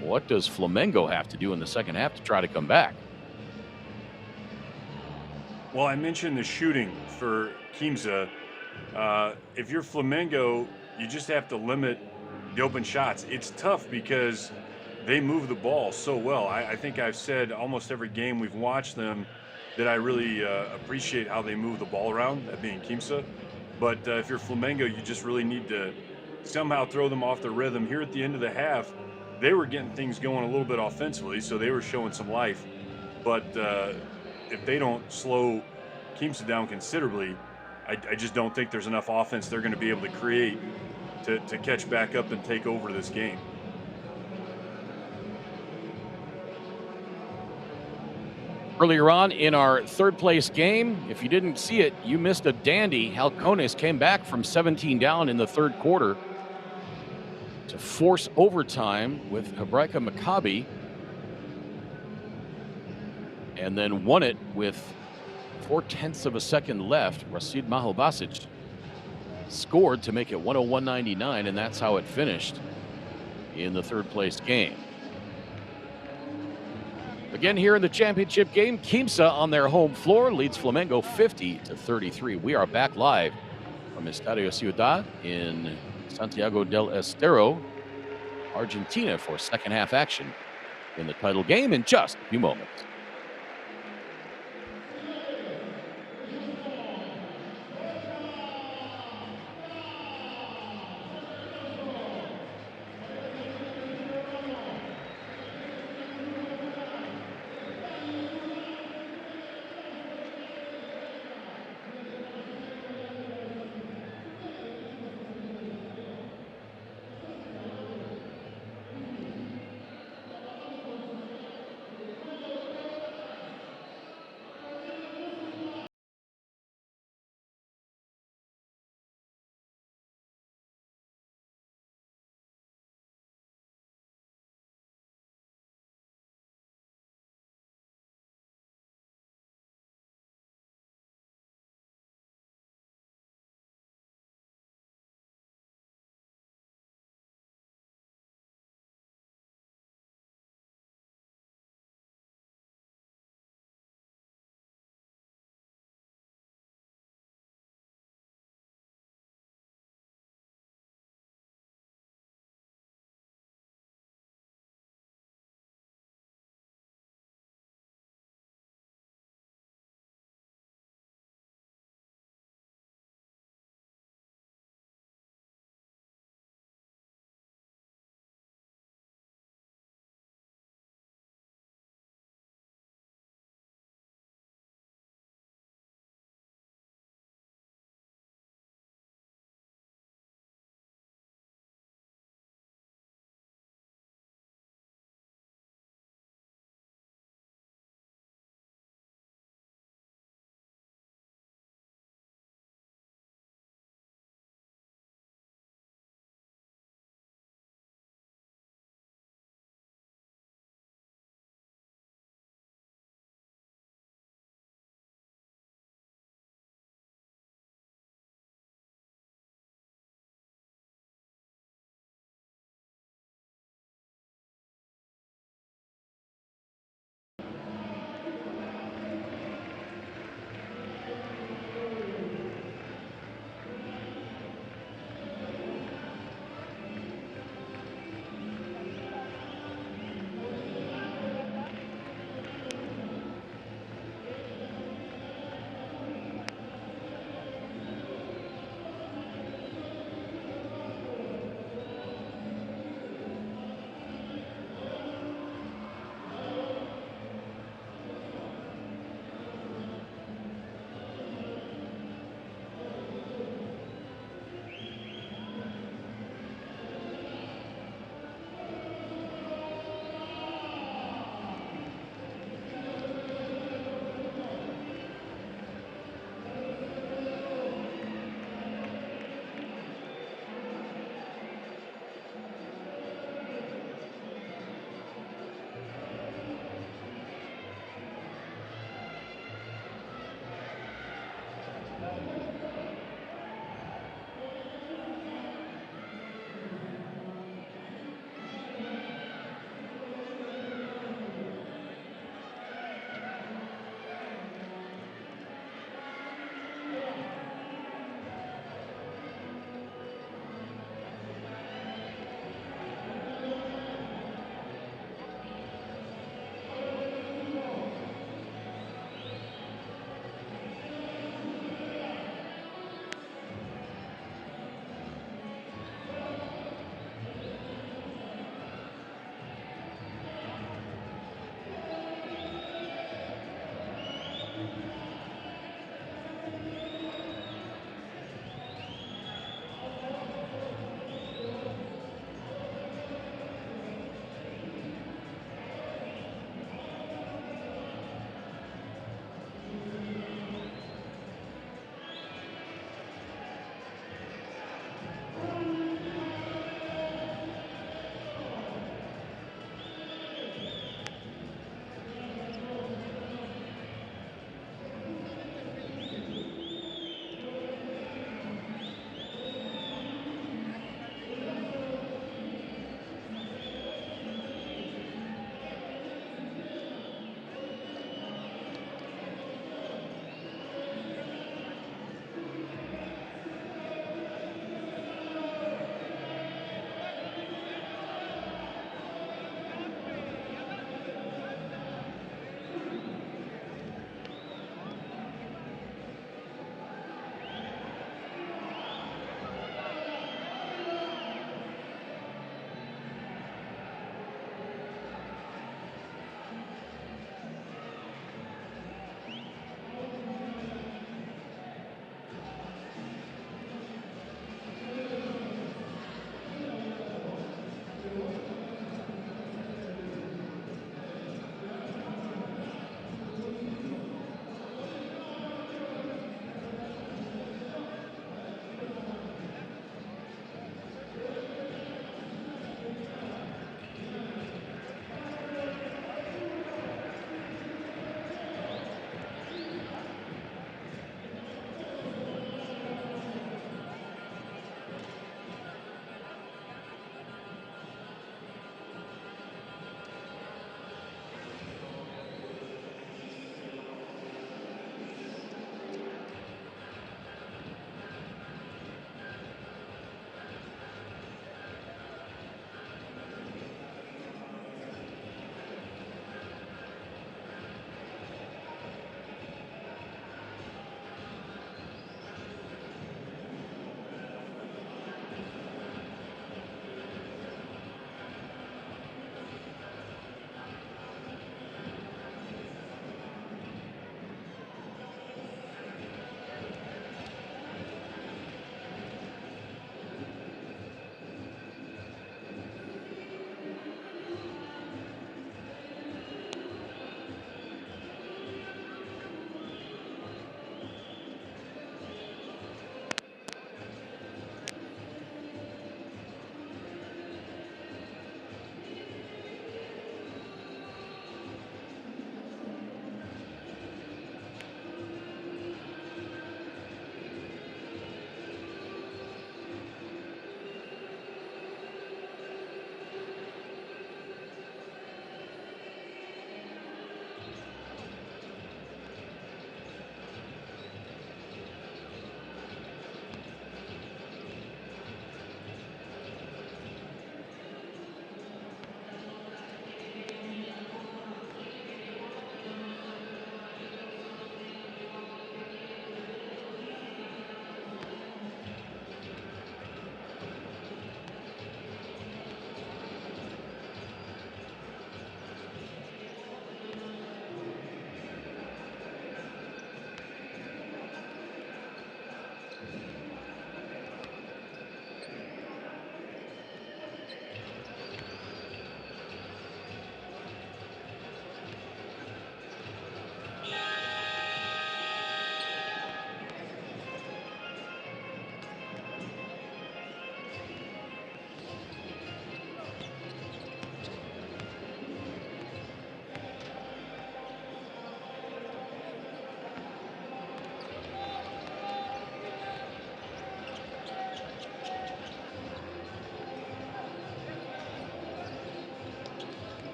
what does Flamengo have to do in the second half to try to come back? Well, I mentioned the shooting for Quimsa. If you're Flamengo, you just have to limit the open shots. It's tough because they move the ball so well. I think I've said almost every game we've watched them that I really appreciate how they move the ball around, that being Quimsa. But if you're Flamengo, you just really need to somehow throw them off the rhythm. Here at the end of the half, they were getting things going a little bit offensively, so they were showing some life. But if they don't slow Quimsa down considerably, I just don't think there's enough offense they're going to be able to create to catch back up and take over this game. Earlier on in our third place game, if you didn't see it, you missed a dandy. Halcones came back from 17 down in the third quarter to force overtime with Hebraica Maccabi, and then won it with 0.4 of a second left. Rashid Mahalbasic scored to make it 101-99, and that's how it finished in the third place game. Again, here in the championship game, Quimsa on their home floor leads Flamengo 50-33. We are back live from Estadio Ciudad in Santiago del Estero, Argentina, for second half action in the title game in just a few moments.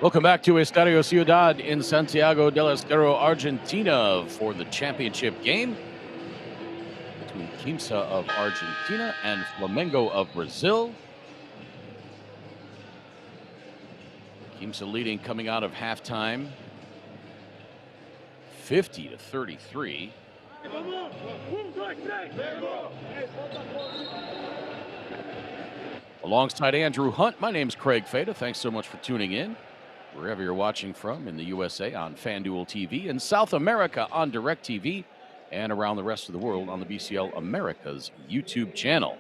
Welcome back to Estadio Ciudad in Santiago del Estero, Argentina, for the championship game between Quimsa of Argentina and Flamengo of Brazil. Quimsa leading coming out of halftime, 50-33. Alongside Andrew Hunt, my name's Craig Fada. Thanks so much for tuning in. Wherever you're watching from in the USA on FanDuel TV, in South America on DirecTV, and around the rest of the world on the BCL Americas YouTube channel.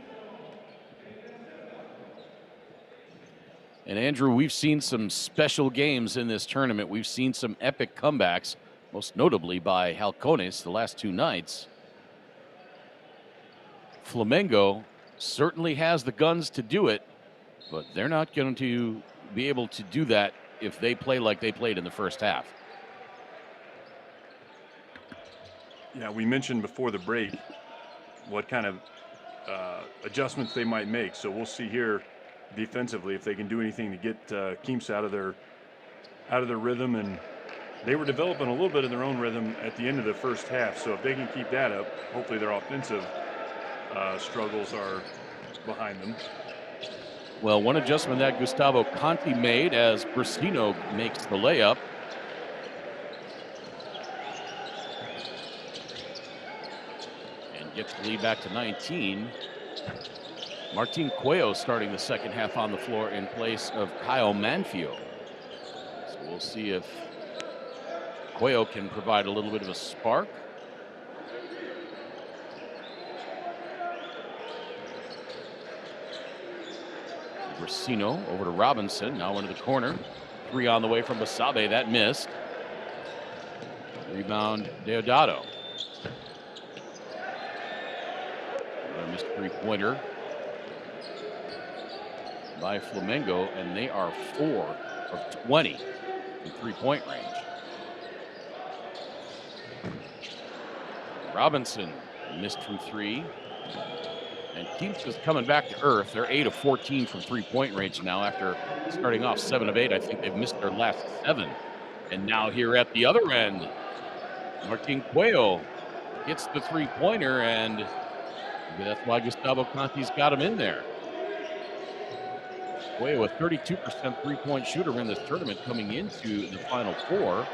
And Andrew, we've seen some special games in this tournament. We've seen some epic comebacks, most notably by Halcones the last two nights. Flamengo certainly has the guns to do it, but they're not going to be able to do that if they play like they played in the first half. Yeah, we mentioned before the break what kind of adjustments they might make. So we'll see here defensively if they can do anything to get Quimsa out of their rhythm. And they were developing a little bit of their own rhythm at the end of the first half. So if they can keep that up, hopefully their offensive struggles are behind them. Well, one adjustment that Gustavo Conti made as Brasino makes the layup. And gets the lead back to 19. Martin Cuello starting the second half on the floor in place of Kyle Manfio. So we'll see if Cuello can provide a little bit of a spark. Brasino over to Robinson, now into the corner. Three on the way from Basabe, that missed. Rebound, Deodato. A missed three-pointer by Flamengo, and they are 4 of 20 in three-point range. Robinson missed from three. And Quimsa's coming back to earth. They're 8 of 14 from three-point range now after starting off 7 of 8. I think they've missed their last 7. And now here at the other end, Martin Cuello gets the three-pointer, and that's why Gustavo Conti's got him in there. Cuello, a 32% three-point shooter in this tournament coming into the Final Four.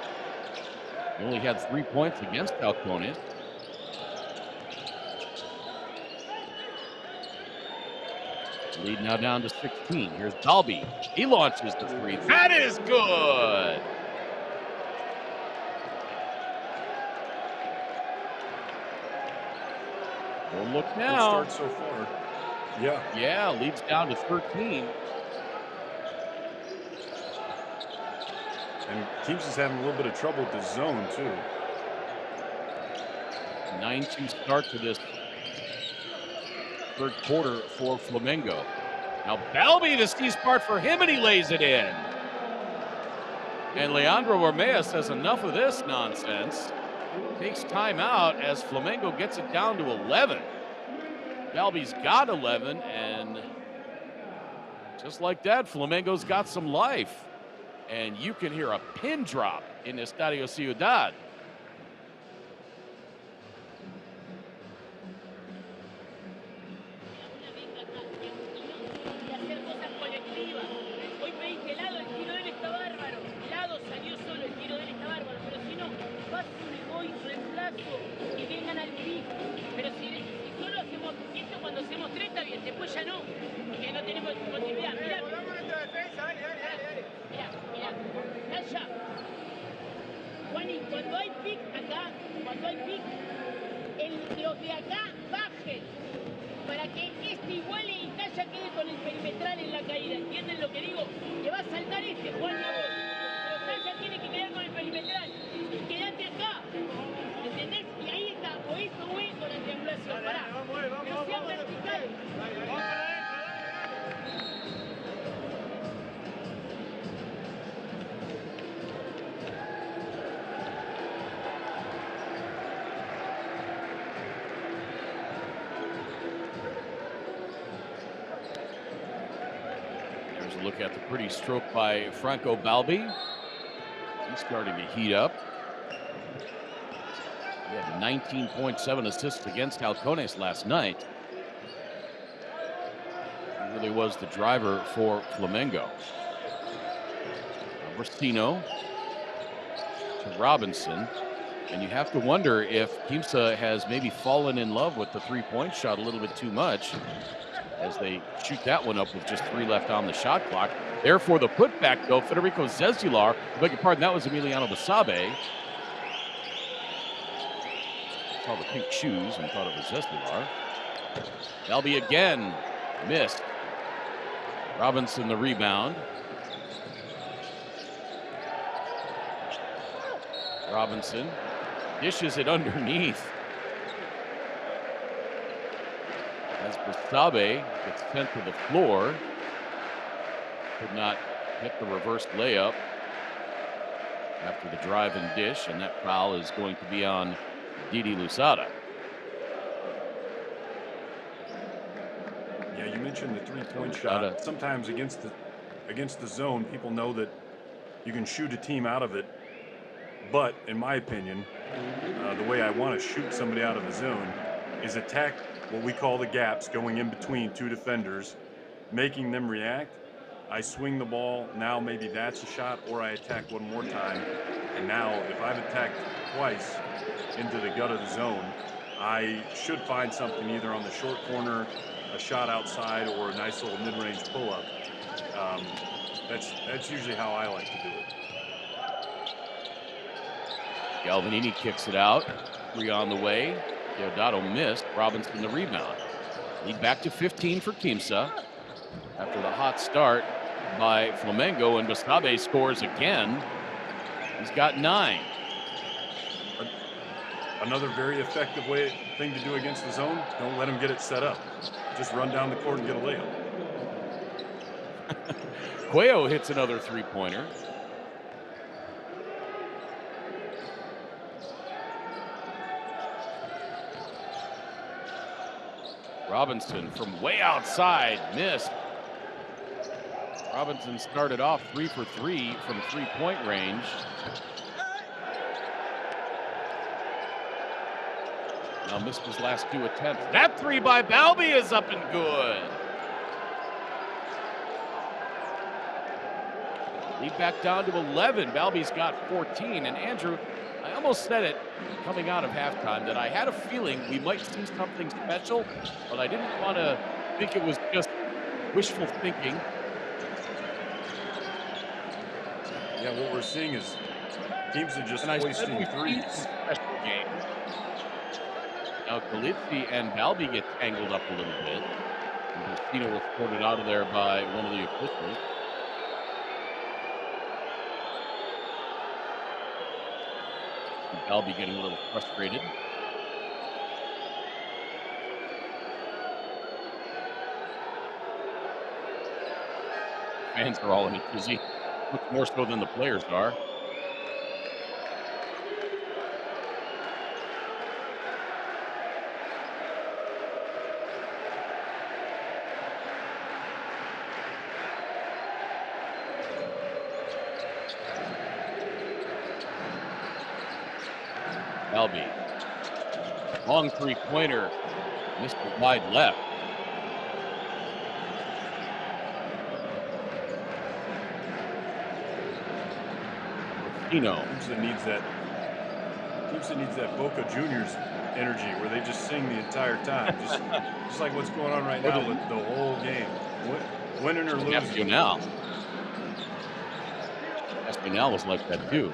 He only had 3 points against Halcones. Lead now down to 16. Here's Dalby. He launches the three. That is good. Don't look now. Good start so far. Yeah. Yeah, leads down to 13. And Quimsa's having a little bit of trouble with the zone, too. 9-2 start to this third quarter for Flamengo. Now Balby, the steep part for him, and he lays it in. And Leandro Romea says enough of this nonsense. Takes time out as Flamengo gets it down to 11. Balby's got 11, and just like that, Flamengo's got some life. And you can hear a pin drop in Estadio Ciudad. Los de acá bajen para que este iguale y Talla quede con el perimetral en la caída. ¿Entienden lo que digo? Que va a saltar este, Juan la voz. Pero Talla tiene que quedar con el perimetral. Y quédate acá. ¿Entendés? Y ahí está. O esto o esto la triangulación. Pará. Pero sea vertical. closer look at the pretty stroke by Franco Balbi. He's starting to heat up. He had 19.7 assists against Halcones last night. He really was the driver for Flamengo. Racino to Robinson. And you have to wonder if Quimsa has maybe fallen in love with the three-point shot a little bit too much as they shoot that one up with just 3 left on the shot clock. Therefore, the putback, though, Federico Zezular, I beg your pardon, that was Emiliano Basabe. Saw the pink shoes and thought it was Zezular. Balbi again, missed. Robinson the rebound. Robinson dishes it underneath. As Basabe gets sent to the floor. Could not hit the reverse layup after the drive and dish, and that foul is going to be on Didi Lusada. Yeah, you mentioned the three-point shot. Sometimes against the zone, people know that you can shoot a team out of it. But in my opinion, the way I want to shoot somebody out of the zone is attack what we call the gaps, going in between 2 defenders, making them react. I swing the ball, now maybe that's a shot, or I attack one more time. And now if I've attacked twice into the gut of the zone, I should find something either on the short corner, a shot outside, or a nice little mid-range pull-up. That's usually how I like to do it. Galvanini kicks it out. 3 on the way. Deodato missed. Robinson the rebound. Lead back to 15 for Quimsa after the hot start by Flamengo, and Basabe scores again. He's got 9. Another very effective thing to do against the zone, don't let him get it set up. Just run down the court and get a layup. Cuello hits another three-pointer. Robinson from way outside, missed. Robinson started off 3 for 3 from three-point range. Now missed his last 2 attempts. That 3 by Balbi is up and good. Lead back down to 11. Balbi's got 14. And Andrew, I almost said it coming out of halftime that I had a feeling we might see something special, but I didn't want to think it was just wishful thinking. Yeah, what we're seeing is Quimsa just hoisting threes. Special game. Now Galizzi and Balbi get tangled up a little bit. And Racino was ported out of there by one of the officials. Balbi getting a little frustrated. Fans are all in a dizzy, much more so than the players are. Balbi. Long three-pointer. Missed it wide left. Quimsa needs that Boca Juniors energy where they just sing the entire time. Just like what's going on right now with the whole game. Winning or losing. Nacional. Nacional was like that too.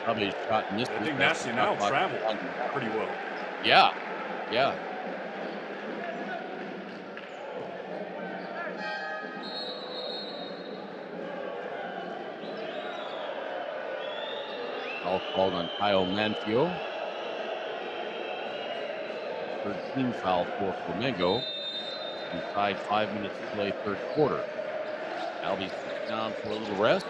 Probably shot missed. I think Nacional traveled pretty well. Yeah, yeah. All called on Kyle Manfio. Third team foul for Flamengo. Inside 5 minutes to play third quarter. Balbi sits down for a little rest.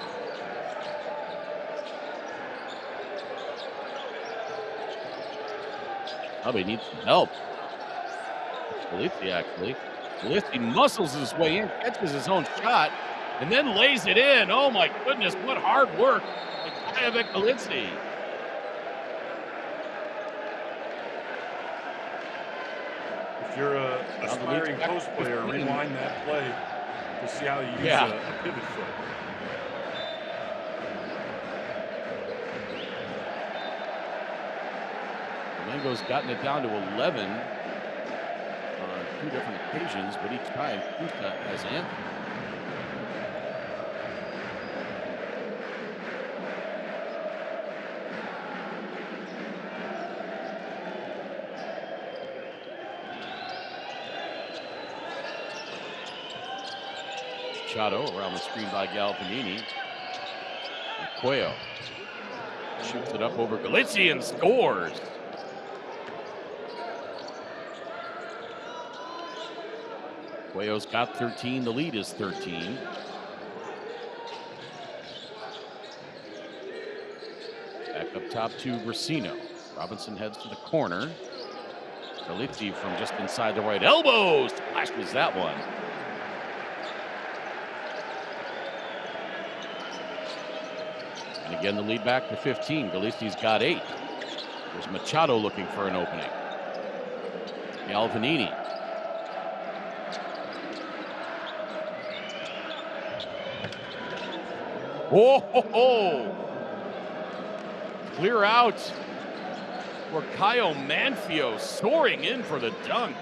Balbi needs some help. Galizzi actually. Gillespie muscles his way in, catches his own shot, and then lays it in. Oh my goodness, what hard work by Gillespie. If you're a aspiring post player, rewind that play to see how you use a pivot foot. Flamengo's gotten it down to 11 on 2 different occasions, but each time Quimsa has answered. Machado around the screen by Galvanini. Cuello shoots it up over Galizzi and scores. Cuello's got 13. The lead is 13. Back up top to Brasino. Robinson heads to the corner. Galizzi from just inside the right elbow splashes that one. And again, the lead back to 15. Galizzi's got 8. There's Machado looking for an opening. Galvanini. Oh, ho, ho. Clear out for Caio Manfio, soaring in for the dunk.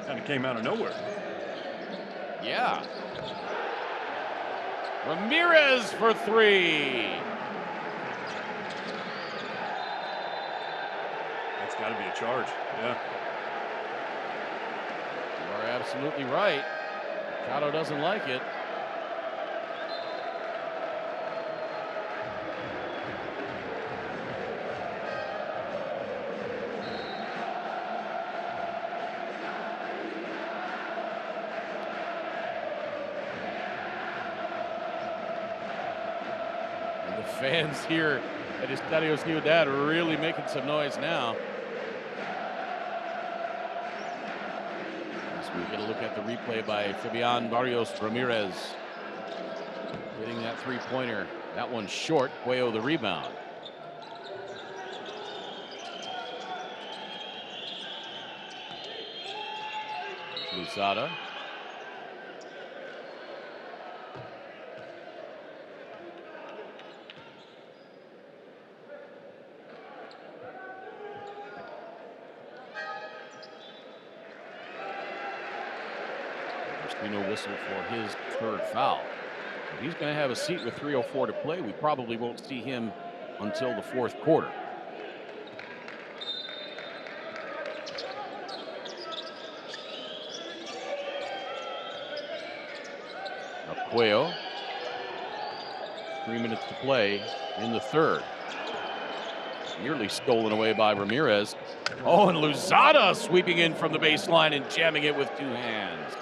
Kind of came out of nowhere. Yeah. Ramirez for 3. That's got to be a charge. Yeah. You are absolutely right. Machado doesn't like it. And the fans here at Estadio Ciudad are really making some noise now. We get a look at the replay by Fabian Barrios Ramirez. Hitting that 3-pointer. That one's short. Cuello the rebound. Lusada. No whistle for his 3rd foul. So he's going to have a seat with 3:04 to play. We probably won't see him until the 4th quarter. Now Cuello, 3 minutes to play in the 3rd. Nearly stolen away by Ramirez. Oh, and Luzada sweeping in from the baseline and jamming it with 2 hands.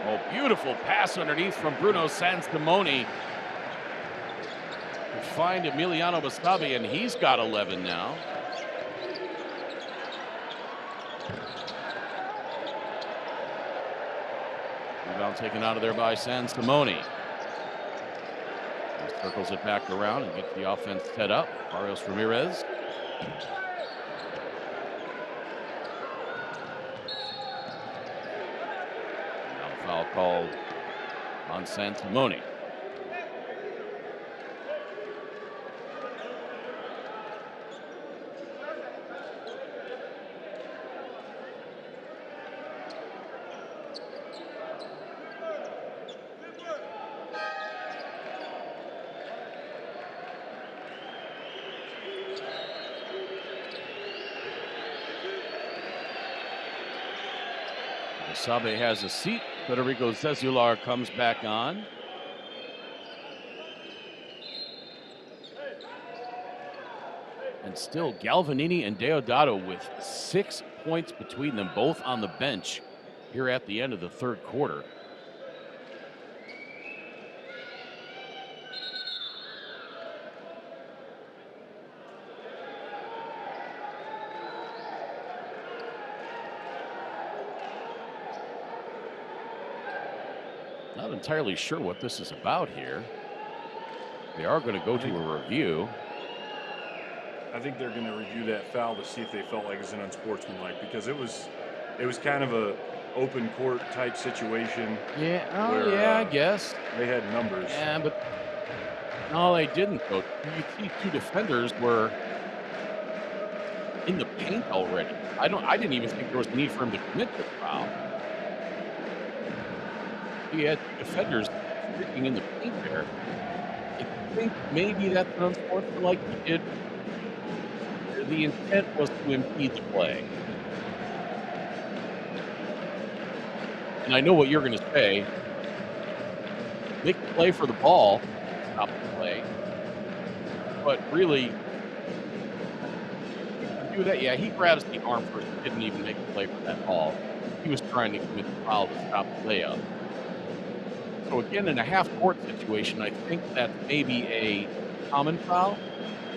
Oh, beautiful pass underneath from Bruno Sansimoni to find Emiliano Bastabi, and he's got 11 now. Rebound taken out of there by Sansimoni. He circles it back around and gets the offense set up. Barrios Ramirez. Foul called on Sansimoni. Sabe has a seat. Federico Zezular comes back on. And still Galvanini and Deodato with 6 points between them, both on the bench here at the end of the 3rd quarter. Not entirely sure what this is about here. They are going to go to a review. I think they're going to review that foul to see if they felt like it was an unsportsmanlike, because it was kind of a open court type situation. Yeah, oh where, yeah, I guess. They had numbers. Yeah, but no, they didn't, though. You see 2 defenders were in the paint already. I didn't even think there was a need for him to commit this foul. He had 2 defenders freaking in the paint there. I think maybe that's an unsportsmanlike he did. The intent was to impede the play. And I know what you're gonna say. Make the play for the ball, stop the play. But really, do that. Yeah, he grabs the arm first, didn't even make the play for that ball. He was trying to commit the foul to stop the layup. So again, in a half-court situation, I think that's maybe a common foul,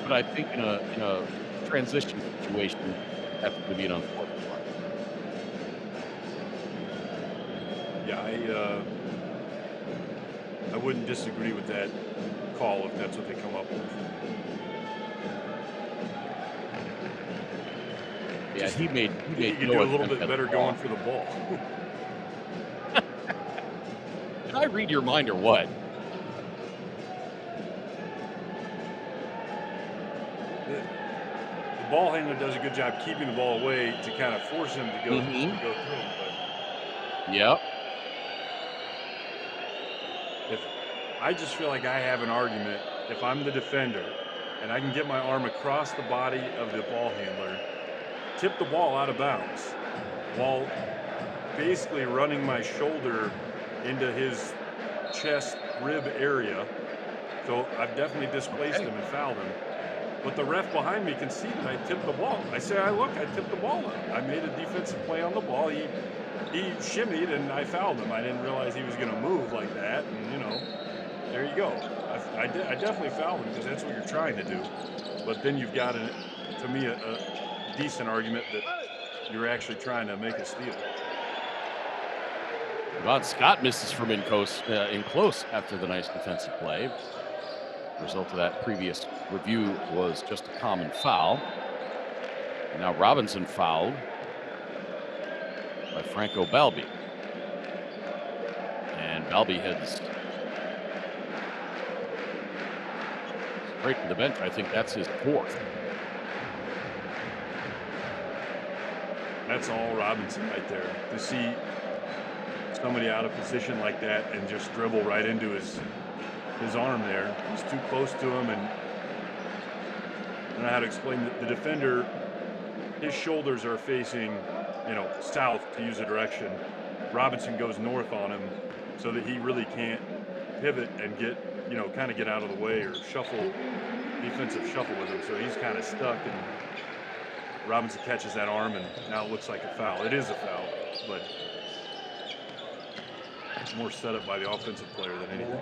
but I think in a transition situation, that's going to be an unfortunate one. Yeah, I wouldn't disagree with that call if that's what they come up with. Yeah, he made You could no do a little attempt bit at better the ball. going for the ball. Did I read your mind or what? The ball handler does a good job keeping the ball away to kind of force him to go through him. But Yep. if I just feel like I have an argument, if I'm the defender and I can get my arm across the body of the ball handler, tip the ball out of bounds while basically running my shoulder into his chest rib area. So I've definitely displaced him and fouled him. But the ref behind me can see that I tipped the ball. I say, I tipped the ball out. I made a defensive play on the ball. He shimmied and I fouled him. I didn't realize he was going to move like that. And, you know, there you go. I definitely fouled him because that's what you're trying to do. But then you've got, to me, a decent argument that you're actually trying to make a steal. Ron Scott misses from in close after the nice defensive play. The result of that previous review was just a common foul. And now Robinson fouled by Franco Balbi. And Balbi heads straight to the bench. I think that's his 4th. That's all Robinson right there. To see somebody out of position like that and just dribble right into his arm there. He's too close to him, and I don't know how to explain the defender. His shoulders are facing, south, to use a direction. Robinson goes north on him so that he really can't pivot and kind of get out of the way or defensive shuffle with him. So he's kind of stuck, and Robinson catches that arm, and now it looks like a foul. It is a foul, but it's more set up by the offensive player than anything.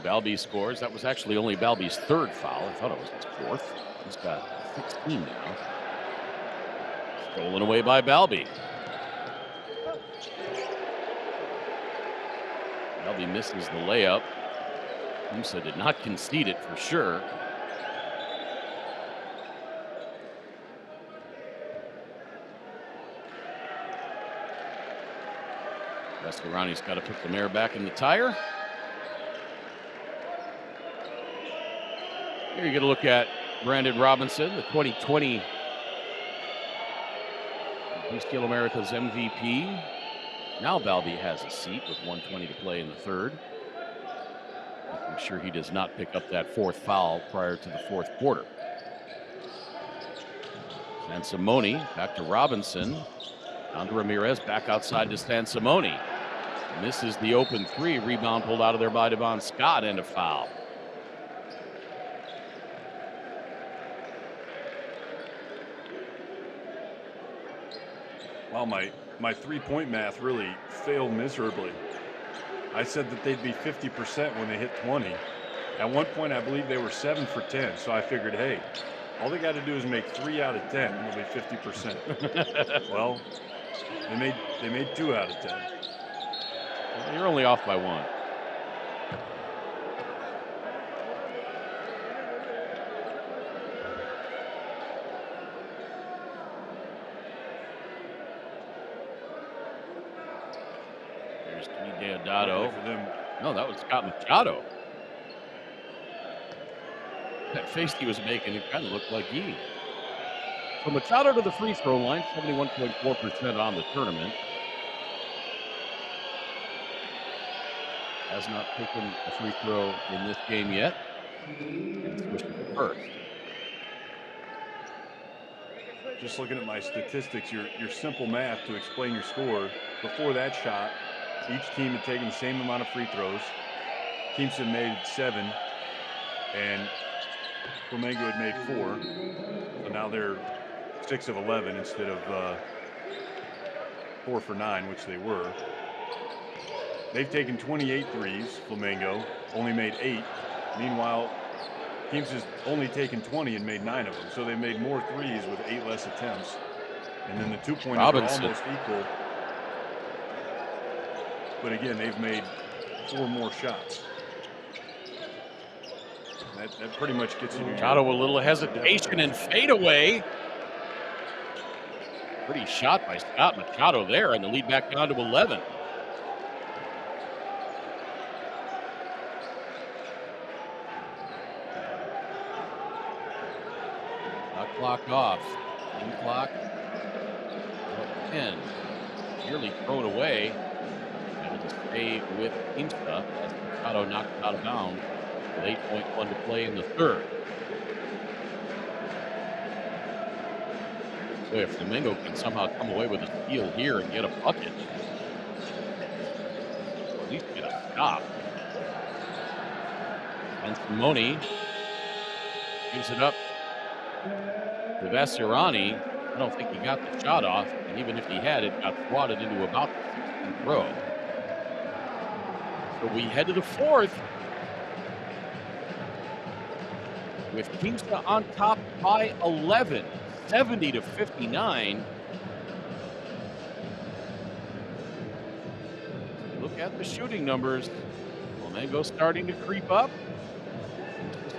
Balbi scores. That was actually only Balbi's 3rd foul. I thought it was his 4th. He's got 16 now. Stolen away by Balbi. Balbi misses the layup. Quimsa did not concede it for sure. Restorani's got to put the mare back in the tire. Here you get a look at Brandon Robinson, the 2020 Steel America's MVP. Now Balbi has a seat with 1:20 to play in the 3rd. I'm sure he does not pick up that 4th foul prior to the 4th quarter. Sansimoni back to Robinson. Down to Ramirez, back outside to Sansimoni. Misses the open 3. Rebound pulled out of there by Devon Scott, and a foul. Well, my three-point math really failed miserably. I said that they'd be 50% when they hit 20. At one point, I believe they were 7 for 10, so I figured, hey, all they got to do is make 3 out of 10, and they'll be 50%. Well, They made 2 out of 10. Well, you're only off by 1. There's Deodato. For them. No, that was Scott Machado. That face he was making, it kind of looked like Yee. So Machado to the free throw line, 71.4% on the tournament. Has not taken a free throw in this game yet. And switching to first. Just looking at my statistics, your simple math to explain your score. Before that shot, each team had taken the same amount of free throws. Quimsa made 7, and Flamengo had made 4. So now they're 6 of 11 instead of 4 for 9, which they were. They've taken 28 threes, Flamengo, only made 8. Meanwhile, Quimsa's only taken 20 and made 9 of them. So they made more threes with 8 less attempts. And then the 2-pointers are almost equal. But again, they've made 4 more shots. That pretty much gets you to Machado, a little hesitation and fadeaway. Pretty shot by Scott Machado there, and the lead back down to 11. Clock off. Game clock. 10. Nearly thrown away. Able to stay with Quimsa as Machado knocked it out of bounds with 8.1 to play in the third. Boy, if Flamengo can somehow come away with a steal here and get a bucket, or at least get a stop. And Simone gives it up to Vassirani. I don't think he got the shot off, and even if he had, it got swatted into about the 16th row. So we head to the fourth with Quimsa on top by 11, 70 to 59. Look at the shooting numbers. Flamengo starting to creep up.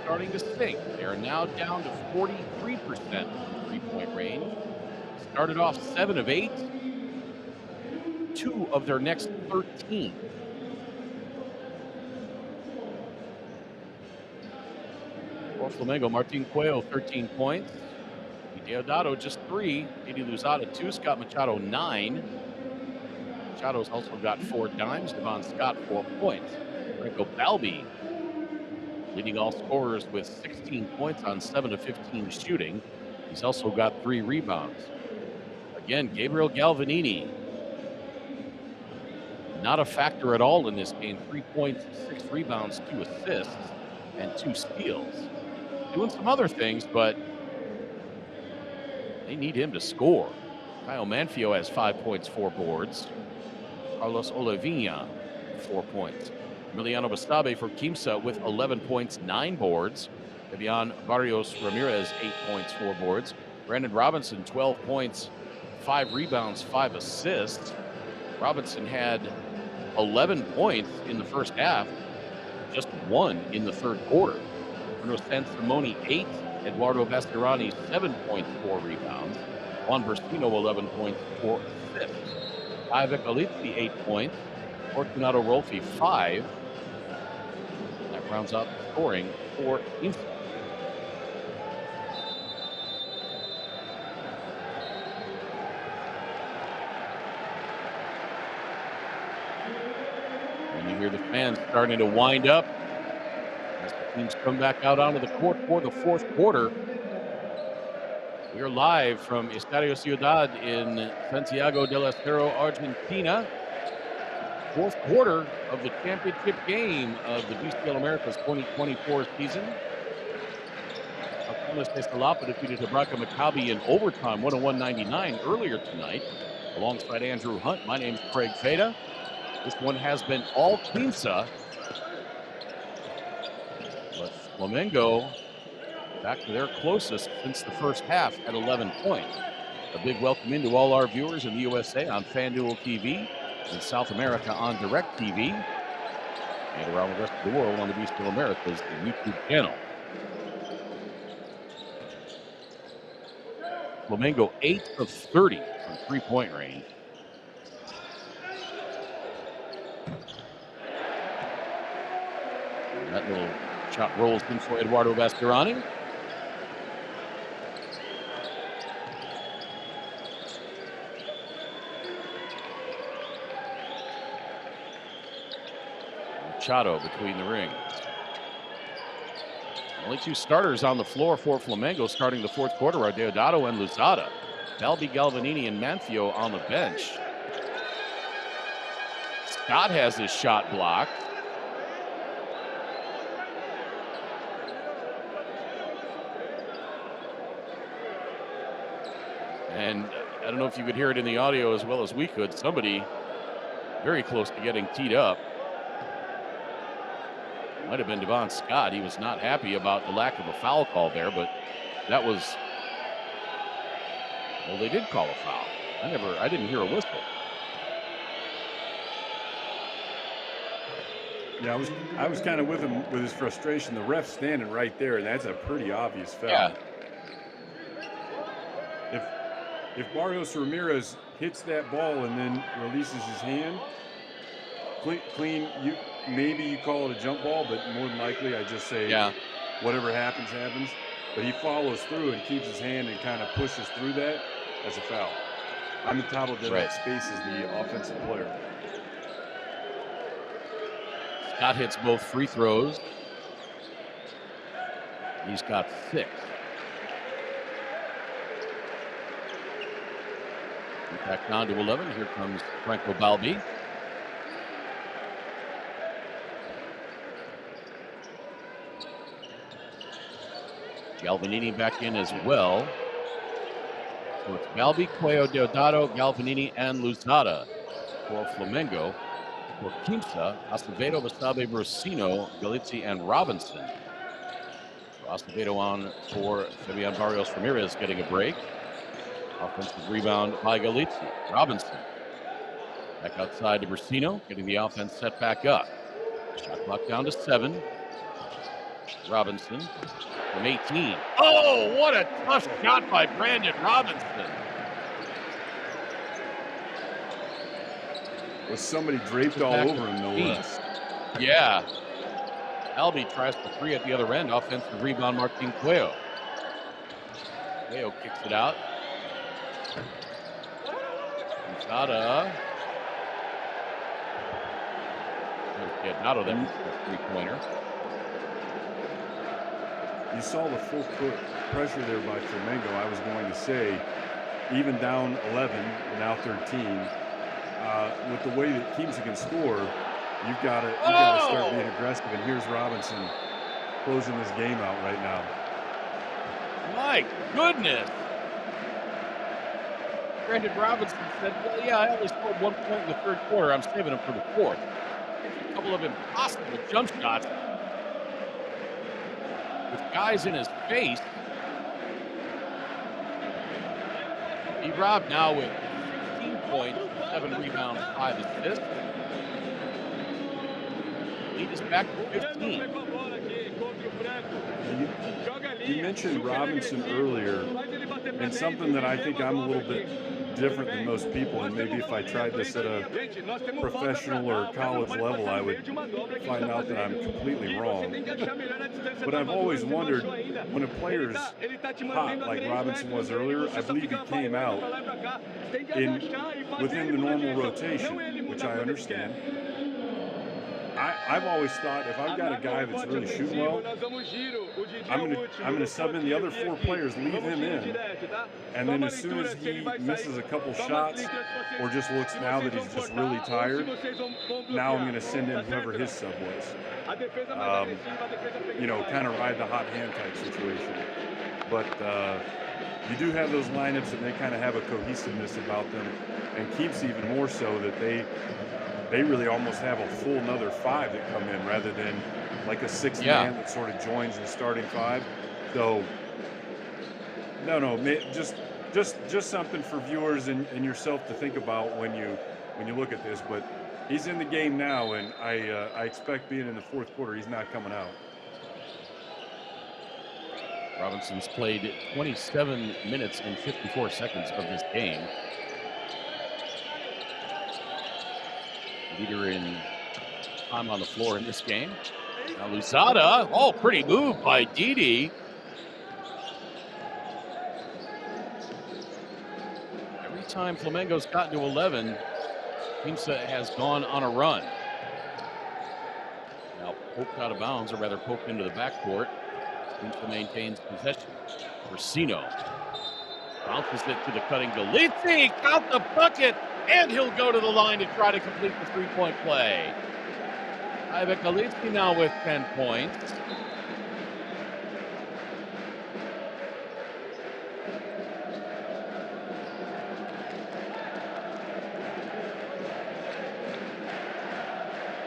Starting to sink. They are now down to 43% three-point range. Started off 7 of 8. 2 of their next 13. For Flamengo, Martin Cuello, 13 points. Deodato, just 3. Eddie Luzada, 2. Scott Machado, 9. Machado's also got 4 dimes. Devon Scott, 4 points. Franco Balbi, leading all scorers with 16 points on 7 of 15 shooting. He's also got 3 rebounds. Again, Gabriel Galvanini, not a factor at all in this game. 3 points, 6 rebounds, 2 assists, and 2 steals. Doing some other things, but they need him to score. Kyle Manfio has 5 points, 4 boards. Carlos Olivinha, 4 points. Emiliano Bastabe for Quimsa with 11 points, 9 boards. Fabian Barrios Ramirez, 8 points, 4 boards. Brandon Robinson, 12 points, 5 rebounds, 5 assists. Robinson had 11 points in the first half, just 1 in the third quarter. Bruno Sansimoni, 8. Eduardo Bastirani, 7 points, 4 rebounds. Juan Bursino, 11 points, 4 assists. Ivek Alitsi, 8 points. Fortunato Rolfi, 5. That rounds out the scoring for Quimsa. And you hear the fans starting to wind up as the teams come back out onto the court for the fourth quarter. We are live from Estadio Ciudad in Santiago del Estero, Argentina. Fourth quarter of the championship game of the BCL Americas 2024 season. Alcones de Salapa defeated Hebraica Maccabi in overtime, 101-99 earlier tonight. Alongside Andrew Hunt, my name's Craig Feda. This one has been all Quimsa. But Flamengo back to their closest since the first half at 11 points. A big welcome into all our viewers in the USA on FanDuel TV, in South America on DirecTV, and around the rest of the world on the Beast of America's YouTube channel. Flamengo 8 of 30 from three-point range. And that little shot rolls in for Eduardo Bastirani. Machado between the rings. Only two starters on the floor for Flamengo starting the fourth quarter are Deodato and Luzada. Balbi, Galvanini, and Manfio on the bench. Scott has his shot blocked. And I don't know if you could hear it in the audio as well as we could. Somebody very close to getting teed up. Might have been Devon Scott. He was not happy about the lack of a foul call there, but that was, well, they did call a foul. I didn't hear a whistle. Yeah, I was kind of with him with his frustration. The ref's standing right there, and that's a pretty obvious foul. Yeah. If Barrios Ramirez hits that ball and then releases his hand, clean, maybe you call it a jump ball, but more than likely I just say whatever happens, happens. But he follows through and keeps his hand and kind of pushes through that as a foul. I'm entitled to that space as the offensive player. Scott hits both free throws. He's got 6. Back down to 11. Here comes Franco Balbi. Galvanini back in as well. So it's Balbi, Cuello, Deodato, Galvanini, and Luzada for Flamengo. For Quimsa, Acevedo, Basabe, Brosino, Galizzi, and Robinson. So Acevedo on for Fabian Barrios Ramirez getting a break. Offensive rebound by Galizzi. Robinson back outside to Brosino, getting the offense set back up. Shot clock down to 7. Robinson from 18. Oh, what a tough shot by Brandon Robinson. Was somebody draped all over him, no less. Yeah. Albi tries for 3 at the other end. Offensive rebound, Martin Cuello. Cuello kicks it out. Luzada. Deodato, that was a 3-pointer. You saw the full court pressure there by Flamengo. I was going to say, even down 11, now 13. With the way that Quimsa can score, you've got to start being aggressive. And here's Robinson closing this game out right now. My goodness. Brandon Robinson said, well, yeah, I only scored 1 point in the third quarter. I'm saving him for the fourth. A couple of impossible jump shots with guys in his face. He robbed now with 16 points, 7 rebounds, 5 assists. Lead is back to 15. You mentioned Robinson earlier, and something that I think I'm a little bit different than most people, and maybe if I tried this at a professional or college level, I would find out that I'm completely wrong. But I've always wondered, when a player's hot, like Robinson was earlier, I believe he came out within the normal rotation, which I understand. I've always thought if I've got a guy that's really shooting well, I'm gonna sub in the other 4 players, leave him in, and then as soon as he misses a couple shots or just looks now that he's just really tired, now I'm gonna send in whoever his sub was. Kind of ride the hot hand type situation. But you do have those lineups and they kind of have a cohesiveness about them, and Quimsa even more so that they really almost have a full another 5 that come in rather than like a 6th man that sort of joins the starting 5. So, just just something for viewers and yourself to think about when you look at this. But he's in the game now, and I expect being in the fourth quarter, he's not coming out. Robinson's played 27 minutes and 54 seconds of this game. Leader in time on the floor in this game. Now Luzada, oh, pretty move by Didi. Every time Flamengo's gotten to 11, Quimsa has gone on a run. Now poked out of bounds, or rather poked into the backcourt. Quimsa maintains possession. Racino bounces it to the cutting Galizzi, count the bucket, and he'll go to the line to try to complete the three-point play. Ivan Galizzi now with 10 points.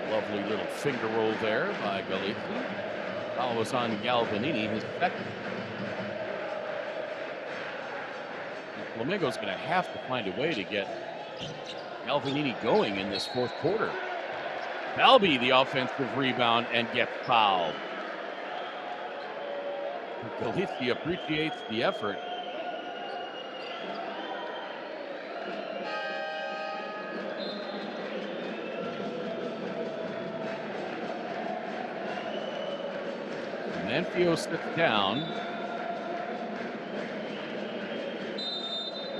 Lovely little finger roll there by Galizzi. Foul was on Galvanini, his second. Flamengo's going to have to find a way to get Galvanini going in this fourth quarter. Balbi, the offensive rebound, and gets fouled. Galizzi appreciates the effort. Manfio sits down.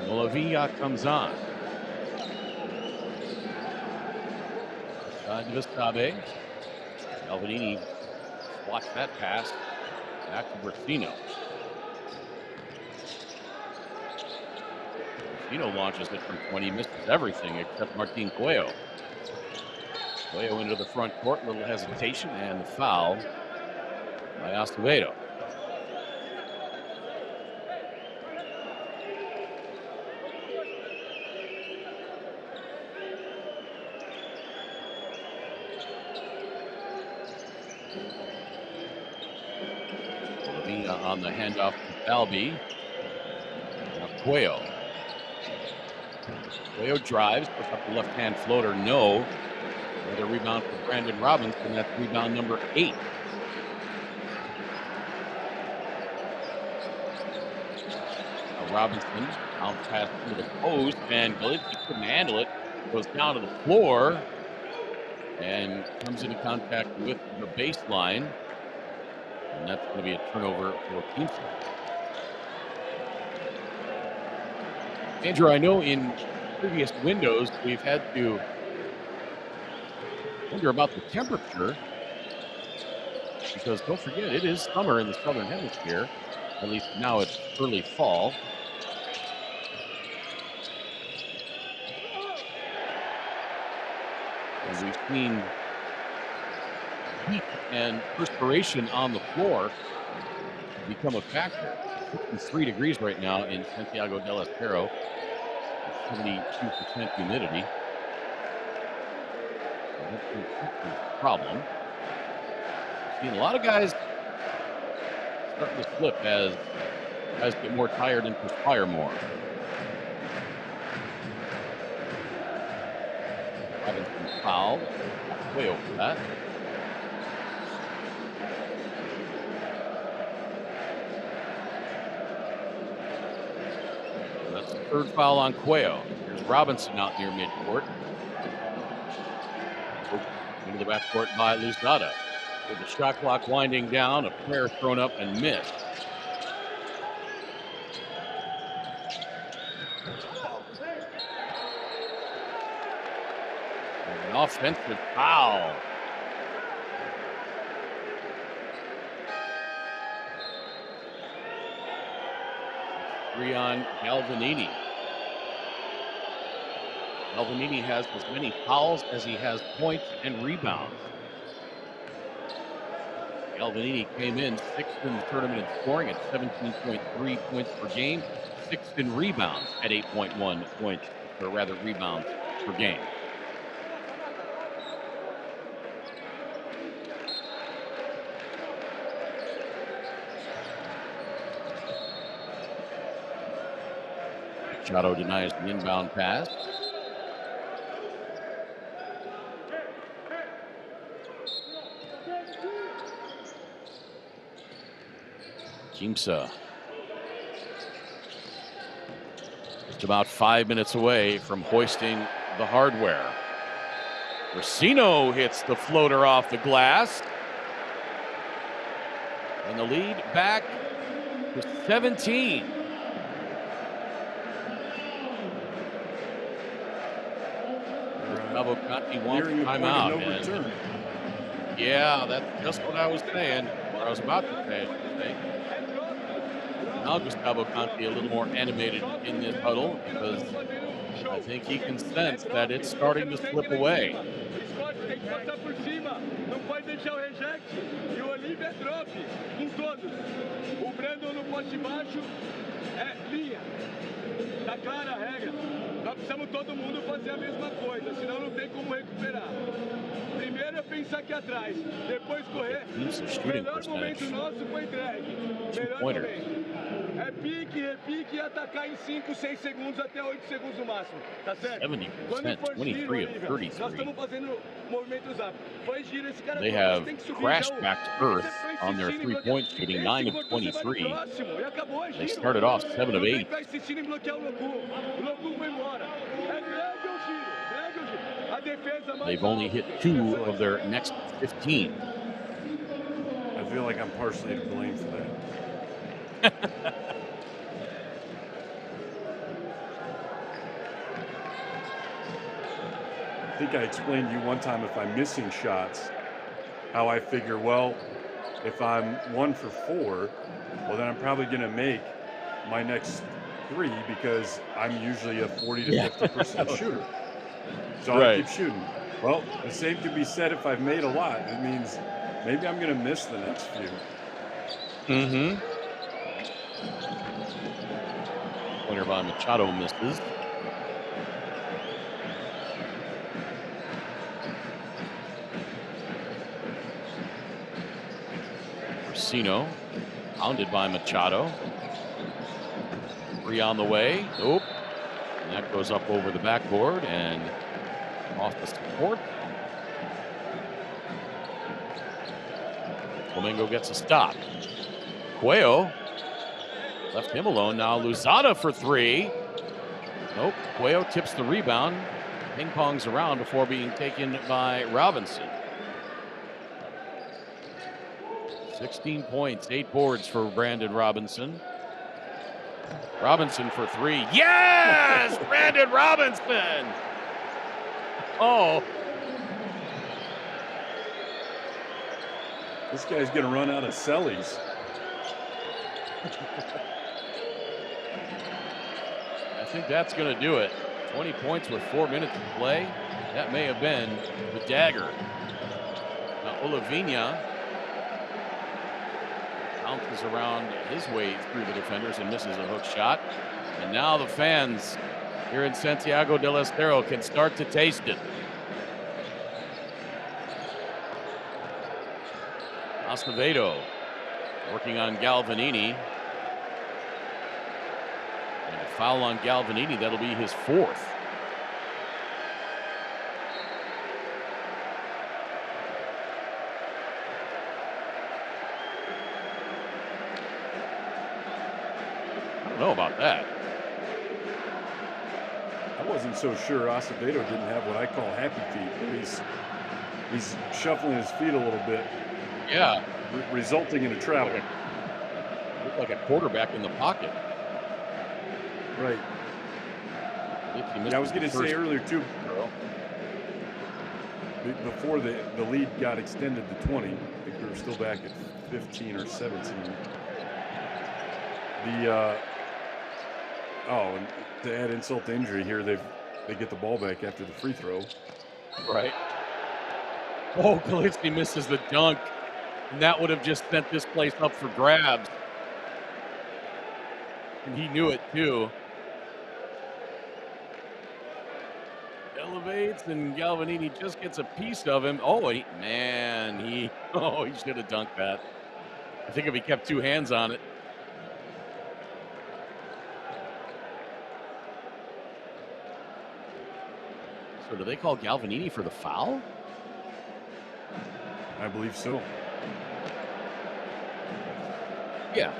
Molavia comes on. Side to Vistabe. Galvanini watched that pass. Back to Racino. Racino launches it from 20, misses everything except Martin Cuello. Cuello into the front court, little hesitation, and the foul by Acevedo. On the handoff to Balbi. Now Cuello. Cuello drives, puts up the left-hand floater, no. Another rebound for Brandon Robinson, that's rebound number 8. Now Robinson, bounce pass to the post, and Galizzi couldn't handle it. Goes down to the floor, and comes into contact with the baseline. And that's going to be a turnover for Quimsa. Andrew, I know in previous windows we've had to wonder about the temperature, because don't forget, it is summer in the southern hemisphere. At least now it's early fall. And we've seen heat and perspiration on the floor become a factor. It's 3 degrees right now in Santiago del Estero, 72% humidity. That's a problem. We've seen a lot of guys starting to slip as guys get more tired and perspire more. Robinson fouled. Way over that. That's the third foul on Cuello. Here's Robinson out near midcourt. Into the backcourt by Luzada. With the shot clock winding down, a prayer thrown up and missed. An offensive foul. Three on Galvanini. Galvanini has as many fouls as he has points and rebounds. Galvanini came in 6th in the tournament in scoring at 17.3 points per game, 6th in rebounds at 8.1 points, or rather rebounds per game. Machado denies the inbound pass. Quimsa. Just about 5 minutes away from hoisting the hardware. Racino hits the floater off the glass. And the lead back to 17. Gustavo Conti wants a timeout. And yeah, that's just what I was saying, or I was about to say, I should say. Now Gustavo Conti a little more animated in this huddle because I think he can sense that it's starting to slip away. Tá clara a regra. Nós precisamos todo mundo fazer a mesma coisa, senão não tem como recuperar. Primeiro é pensar aqui atrás, depois correr. O melhor momento nosso foi entregue. Melhor momento. É pique, repique e atacar em 5, 6 segundos até 8 segundos no máximo. Tá certo? 70%, Quando for 23 giro, of 33. nós estamos fazendo movimentos rápidos. Foi giro, esse cara They have crashed back to earth on their three-point shooting, 9 of 23. They started off 7 of 8. They've only hit 2 of their next 15. I feel like I'm partially to blame for that. I think I explained to you one time, if I'm missing shots, how I figure, well, if I'm 1 for 4, well, then I'm probably going to make my next 3 because I'm usually a 40 to 50% shooter. So I keep shooting. Well, the same could be said if I've made a lot. It means maybe I'm going to miss the next few. Mm-hmm. Pointer by Machado misses. Racino, pounded by Machado. 3 on the way. Nope. And that goes up over the backboard and off the support. Flamengo gets a stop. Cuello left him alone. Now Luzada for 3. Nope. Cuello tips the rebound. Ping pongs around before being taken by Robinson. 16 points, 8 boards for Brandon Robinson. Robinson for 3. Yes! Brandon Robinson! Oh. This guy's going to run out of cellies. I think that's going to do it. 20 points with 4 minutes to play. That may have been the dagger. Now Olavinha bounces around his way through the defenders and misses a hook shot. And now the fans here in Santiago del Estero can start to taste it. Acevedo working on Galvanini. And a foul on Galvanini, that'll be his 4th. I don't know about that. I wasn't so sure Acevedo didn't have what I call happy feet. He's shuffling his feet a little bit. Yeah. Resulting in a travel. Looked like a quarterback in the pocket. Right. Yeah, I was going to say earlier, too, before the lead got extended to 20, I think we were still back at 15 or 17. And to add insult to injury here, they get the ball back after the free throw. Right. Oh, Gillespie misses the dunk. And that would have just sent this place up for grabs. And he knew it, too. Elevates, and Galvanini just gets a piece of him. Oh, he should have dunked that. I think if he kept 2 hands on it. So do they call Galvanini for the foul? I believe so. Yeah,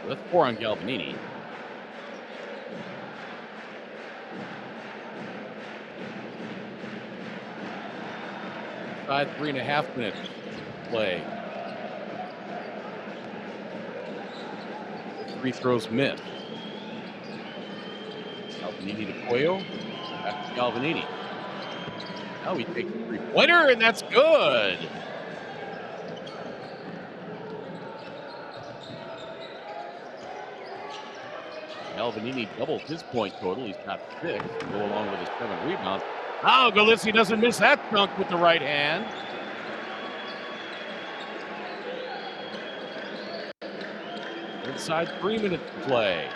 that's 4 on Galvanini. Inside 3.5 minutes play. Free throws missed. Galvanini to Cuello. Back to Galvanini. Now he takes a three-pointer, and that's good. Galvanini doubles his point total. He's got 6 to go along with his 7 rebounds. Oh, Galissi doesn't miss that dunk with the right hand. Inside 3 minutes to play.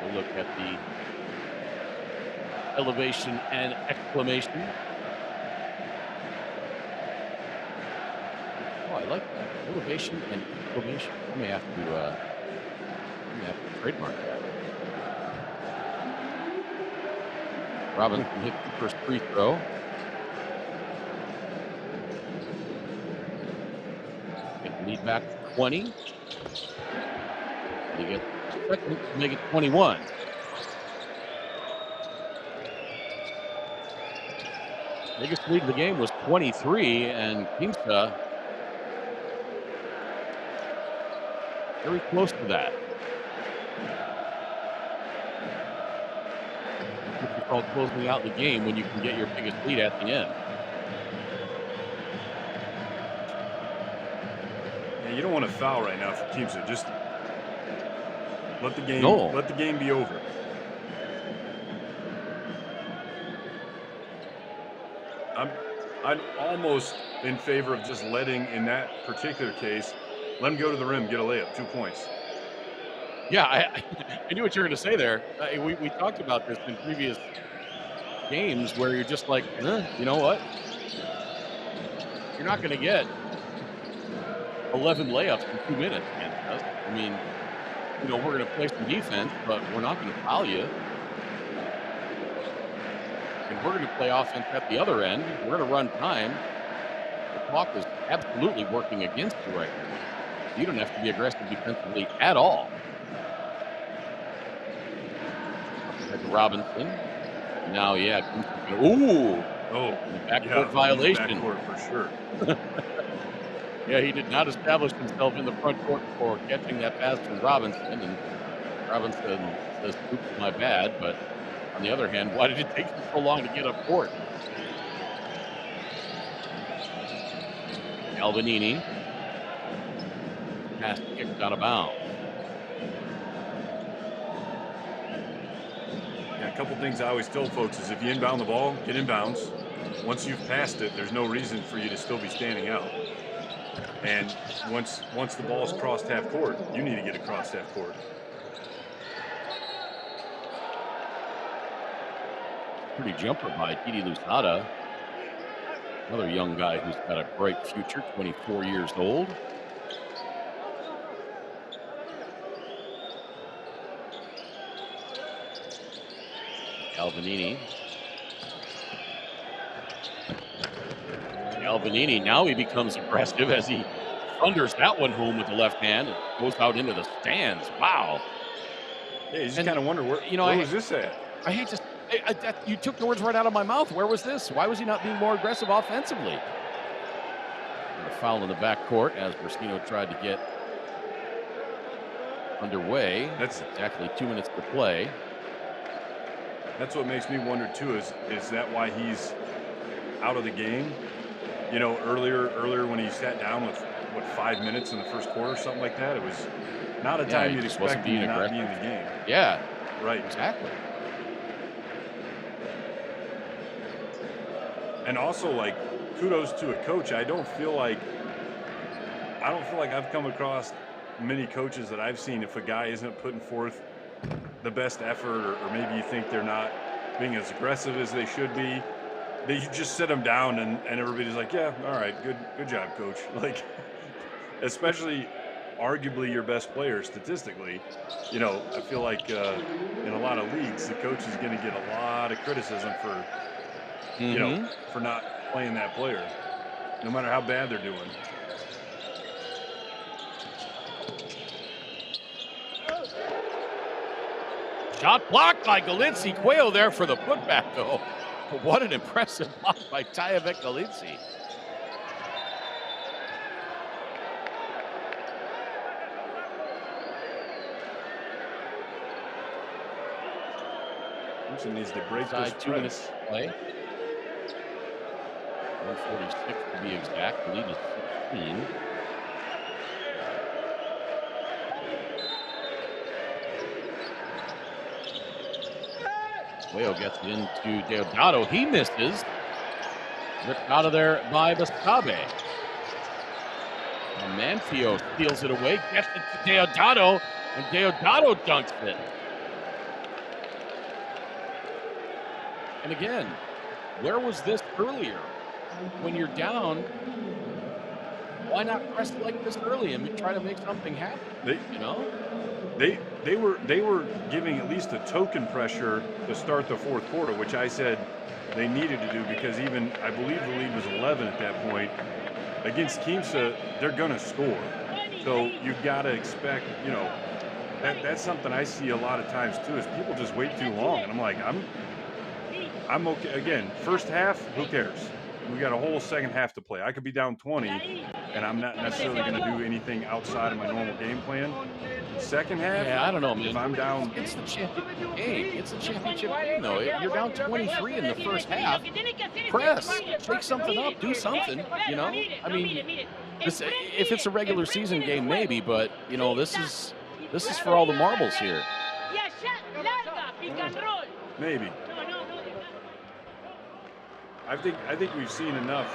We'll look at the elevation and exclamation. Oh, I like that. Elevation and exclamation. I may have to trademark that. Robinson hits the first free throw. Get the lead back to 20. They get the second to make it 21. Biggest lead of the game was 23, and Quimsa very close to that. It's called closing out the game when you can get your biggest lead at the end. Yeah, you don't want to foul right now for Quimsa. Just let the game be over. I'm almost in favor of just letting, in that particular case, let him go to the rim, get a layup, 2 points. Yeah, I knew what you were going to say there. We talked about this in previous games where you're just like, you know what? You're not going to get 11 layups in 2 minutes against us. I mean, we're going to play some defense, but we're not going to foul you. And we're going to play offense at the other end. We're going to run time. The clock is absolutely working against you right now. You don't have to be aggressive defensively at all. Robinson. Now, backcourt violation. Backcourt for sure. Yeah, he did not establish himself in the front court for catching that pass from Robinson. And Robinson says, oops, my bad. But on the other hand, why did it take him so long to get up court? Galvanini. Pass kicked out of bounds. Yeah, a couple things I always tell folks is if you inbound the ball, get inbounds. Once you've passed it, there's no reason for you to still be standing out. And once the ball's crossed half court, you need to get across half court. Pretty jumper by Didi Lusada. Another young guy who's got a bright future, 24 years old. Galvanini, now he becomes aggressive as he thunders that one home with the left hand and goes out into the stands. Wow. Yeah, you just kind of wonder where was this at? I hate to. You took the words right out of my mouth. Where was this? Why was he not being more aggressive offensively? And a foul in the backcourt as Brasino tried to get underway. That's exactly 2 minutes to play. That's what makes me wonder too. Is that why he's out of the game? Earlier when he sat down with 5 minutes in the first quarter, something like that. It was not a time you'd expect him to not be in the game. Yeah, right, exactly. And also, kudos to a coach. I don't feel like I've come across many coaches that I've seen, if a guy isn't putting forth the best effort, or maybe you think they're not being as aggressive as they should be, that you just sit them down and everybody's like, yeah, all right, good job, coach. Like, especially arguably your best player statistically, I feel like in a lot of leagues, the coach is going to get a lot of criticism for, for not playing that player, no matter how bad they're doing. Shot blocked by Galitzi. Cuello there for the putback, though. What an impressive block by Tayavek Galitzi. Quimsa needs to break this 2 minutes press. to play. 146 to be exact. The lead is 16. Cuello gets it into Deodato. He misses. Ripped out of there by Basabe. And Manfio steals it away, gets it to Deodato, and Deodato dunks it. And again, where was this earlier? When you're down, why not press like this early and try to make something happen? They were giving at least a token pressure to start the fourth quarter, which I said they needed to do, because even I believe the lead was 11 at that point. Against Quimsa, they're gonna score, so you've got to expect, that's something I see a lot of times too, is people just wait too long, and I'm like, I'm okay. Again, first half, who cares? We got a whole second half to play. I could be down 20, and I'm not necessarily going to do anything outside of my normal game plan. Second half, yeah, I don't know, man. If I'm down, it's the championship game. It's a championship game, though. You're down 23 in the first half. Press, shake something up, do something. I mean, if it's a regular season game, maybe, but this is for all the marbles here. Maybe. I think we've seen enough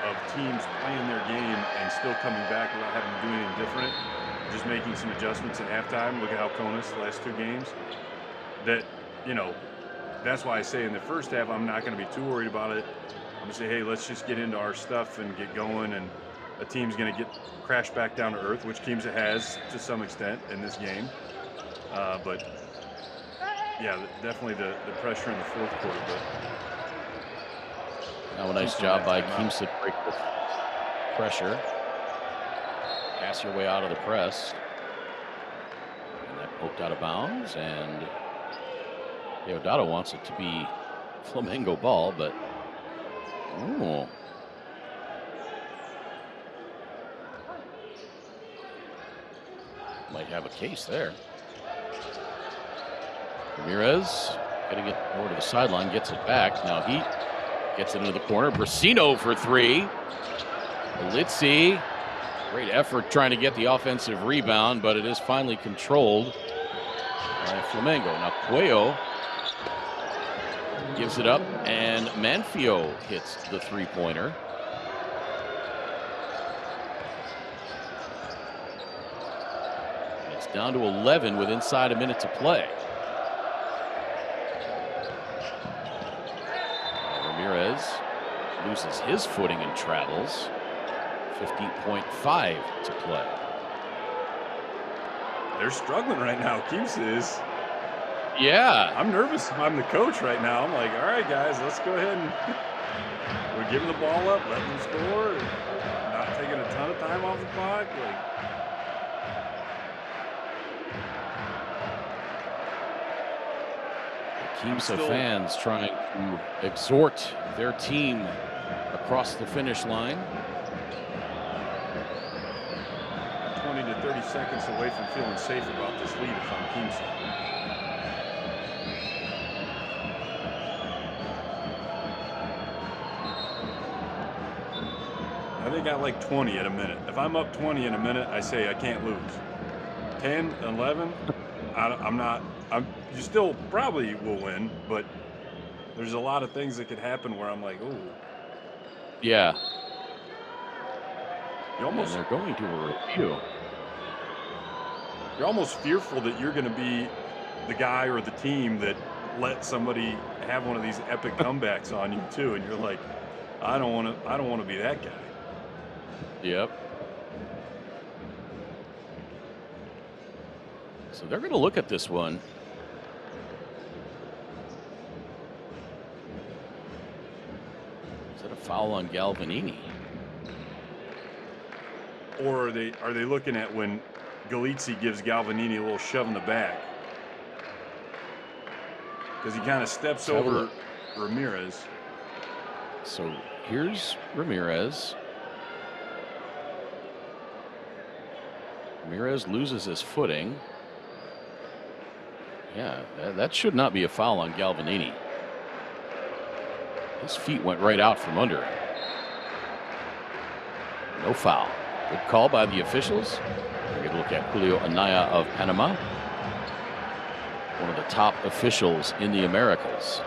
of teams playing their game and still coming back without having to do anything different, just making some adjustments at halftime. Look at how Alcona's the last 2 games. That, that's why I say in the first half, I'm not going to be too worried about it. I'm going to say, hey, let's just get into our stuff and get going, and a team's going to get crashed back down to earth, which Quimsa has to some extent in this game. But, yeah, definitely the pressure in the fourth quarter. But now a nice job by Quimsa to break the pressure. Pass your way out of the press. And that poked out of bounds, and Deodato wants it to be Flamengo ball, but might have a case there. Ramirez getting it over to the sideline, gets it back. Now he gets it into the corner. Brasino for 3. Litzy, great effort trying to get the offensive rebound, but it is finally controlled by Flamengo. Now Cuello gives it up, and Manfio hits the 3-pointer. It's down to 11 with inside a minute to play. Ramirez loses his footing and travels. 15.5 to play. they're struggling right now. Quimsa is. Yeah. I'm nervous if I'm the coach right now. I'm like, all right, guys, let's go ahead and we're giving the ball up, letting them score, not taking a ton of time off the clock. Quimsa fans trying to exhort their team across the finish line. 20 to 30 seconds away from feeling safe about this lead if I'm Quimsa. I think I like 20 at a minute. If I'm up 20 in a minute, I say I can't lose. 10, 11, you still probably will win, but there's a lot of things that could happen where I'm like, ooh. Yeah. You almost. And they're going to a review. you're almost fearful that you're going to be the guy or the team that let somebody have one of these epic comebacks on you too, and you're like, I don't want to be that guy. Yep. So they're going to look at this one. Is that a foul on Galvanini? Or are they looking at when Galizzi gives Galvanini a little shove in the back? Because he kind of steps over Ramirez. So here's Ramirez. Ramirez loses his footing. Yeah, that should not be a foul on Galvanini. His feet went right out from under him. No foul. Good call by the officials. We're going to look at Julio Anaya of Panama, one of the top officials in the Americas.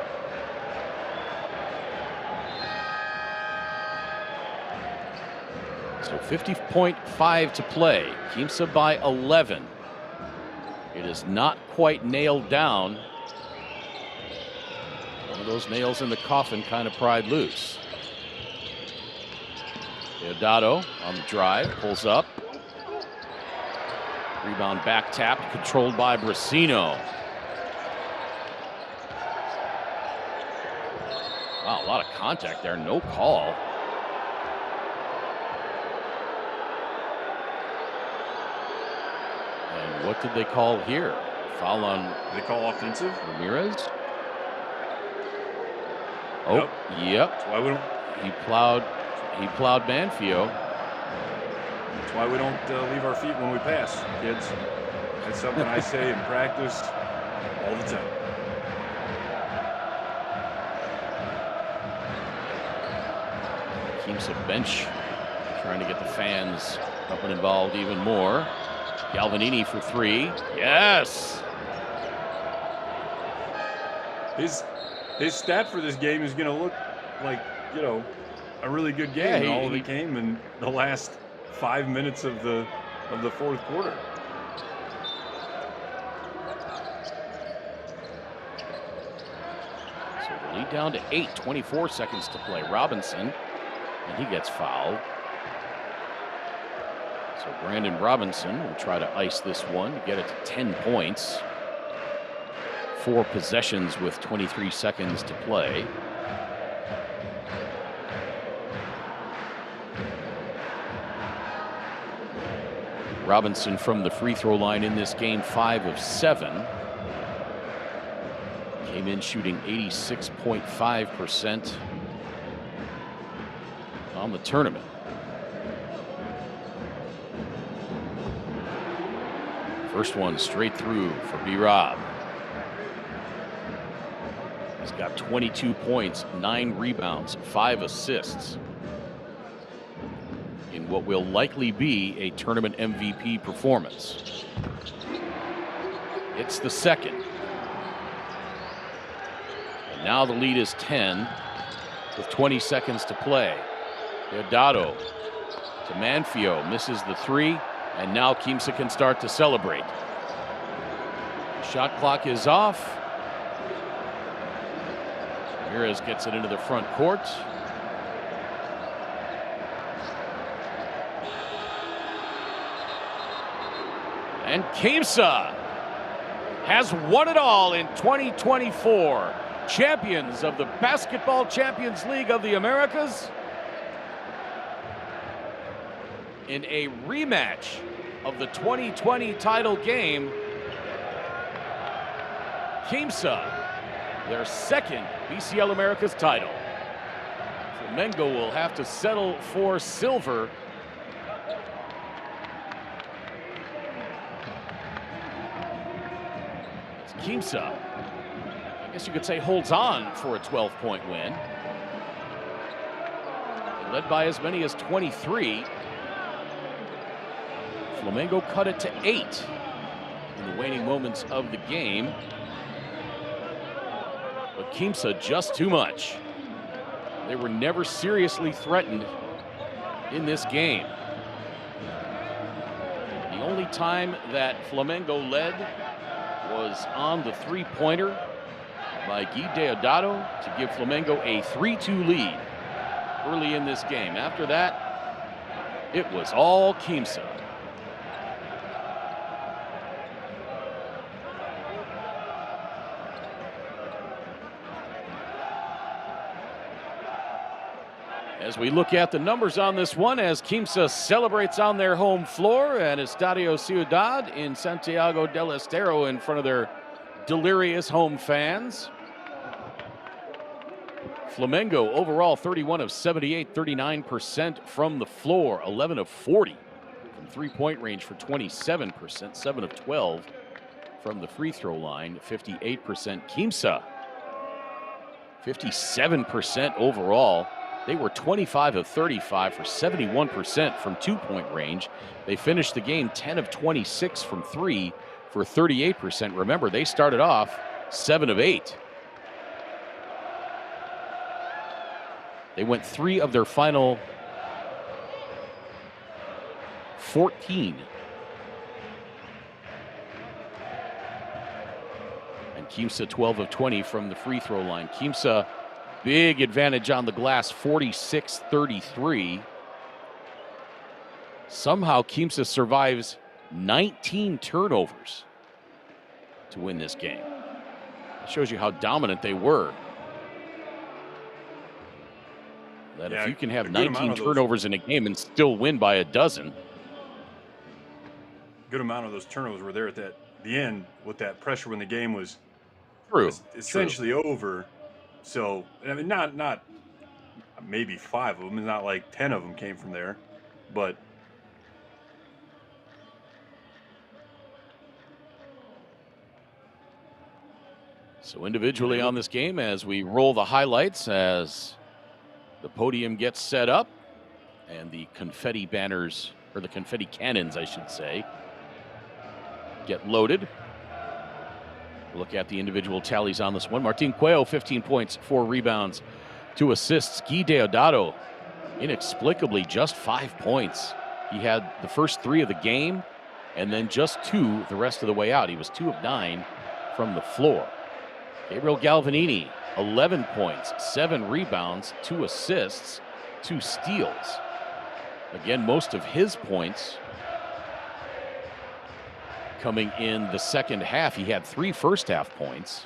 So 50.5 to play. Quimsa by 11. It is not quite nailed down. One of those nails in the coffin kind of pried loose. Deodato on the drive, pulls up. Rebound back tapped, controlled by Brasino. Wow, a lot of contact there, no call. And what did they call here? Foul on... They call offensive? Ramirez? Oh, yep. That's why we don't... He plowed Manfio. That's why we don't leave our feet when we pass, kids. That's something I say in practice all the time. Quimsa bench trying to get the fans up and involved even more. Galvanini for three. Yes! His stat for this game is going to look like, you know, a really good game. Yeah, and all of it came in the last 5 minutes of the fourth quarter. So the lead down to 8, 24 seconds to play. Robinson, and he gets fouled. So Brandon Robinson will try to ice this one to get it to 10 points. 4 possessions with 23 seconds to play. Robinson from the free throw line in this game, 5 of 7. Came in shooting 86.5% on the tournament. First one straight through for B-Rob. He's got 22 points, 9 rebounds, 5 assists. In what will likely be a tournament MVP performance. It's the second. And now the lead is 10 with 20 seconds to play. Deodato to Manfio, misses the three, and now Quimsa can start to celebrate. The shot clock is off. Ramirez gets it into the front court. And Quimsa has won it all in 2024. Champions of the Basketball Champions League of the Americas. In a rematch of the 2020 title game. Quimsa, their second BCL Americas title. Flamengo will have to settle for silver. Quimsa, I guess you could say, holds on for a 12-point win. Led by as many as 23. Flamengo cut it to 8 in the waning moments of the game. But Quimsa just too much. They were never seriously threatened in this game. The only time that Flamengo led was on the three-pointer by Guy Deodato to give Flamengo a 3-2 lead early in this game. After that, it was all Quimsa. As we look at the numbers on this one, as Quimsa celebrates on their home floor at Estadio Ciudad in Santiago del Estero in front of their delirious home fans. Flamengo overall 31 of 78, 39% from the floor, 11 of 40 from three-point range for 27%, 7 of 12 from the free throw line, 58%. Quimsa, 57% overall. They were 25 of 35 for 71% from two-point range. They finished the game 10 of 26 from three for 38%. Remember, they started off 7 of 8. They went 3 of their final 14. And Quimsa 12 of 20 from the free throw line. Quimsa, big advantage on the glass, 46-33. Somehow Quimsa survives 19 turnovers to win this game. It shows you how dominant they were. That if you can have 19 turnovers in a game and still win by a dozen. Good amount of those turnovers were there at the end with that pressure when the game was essentially over. So, I mean, not maybe 5 of them. It's not like 10 of them came from there, but so individually on this game, as we roll the highlights, as the podium gets set up and the confetti banners, or the confetti cannons, I should say, get loaded. Look at the individual tallies on this one. Martin Cuello, 15 points, 4 rebounds, 2 assists. Guy Deodato, inexplicably just 5 points. He had the first 3 of the game and then just 2 the rest of the way out. He was 2 of 9 from the floor. Gabriel Galvanini, 11 points, 7 rebounds, 2 assists, 2 steals. Again, most of his points coming in the second half. He had 3 first-half points.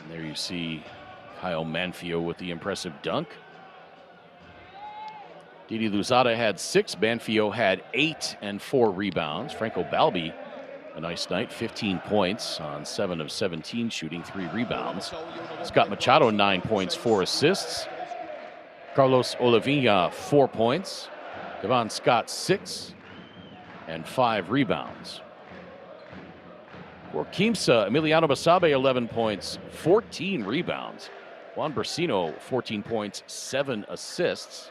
And there you see Kyle Manfio with the impressive dunk. Didi Luzada had 6. Manfio had 8 and 4 rebounds. Franco Balbi, a nice night, 15 points on 7 of 17 shooting, 3 rebounds. Scott Machado, 9 points, 4 assists. Carlos Olivinha, 4 points. Devon Scott, 6 and 5 rebounds. For Quimsa, Emiliano Basabe, 11 points, 14 rebounds. Juan Brasino, 14 points, 7 assists.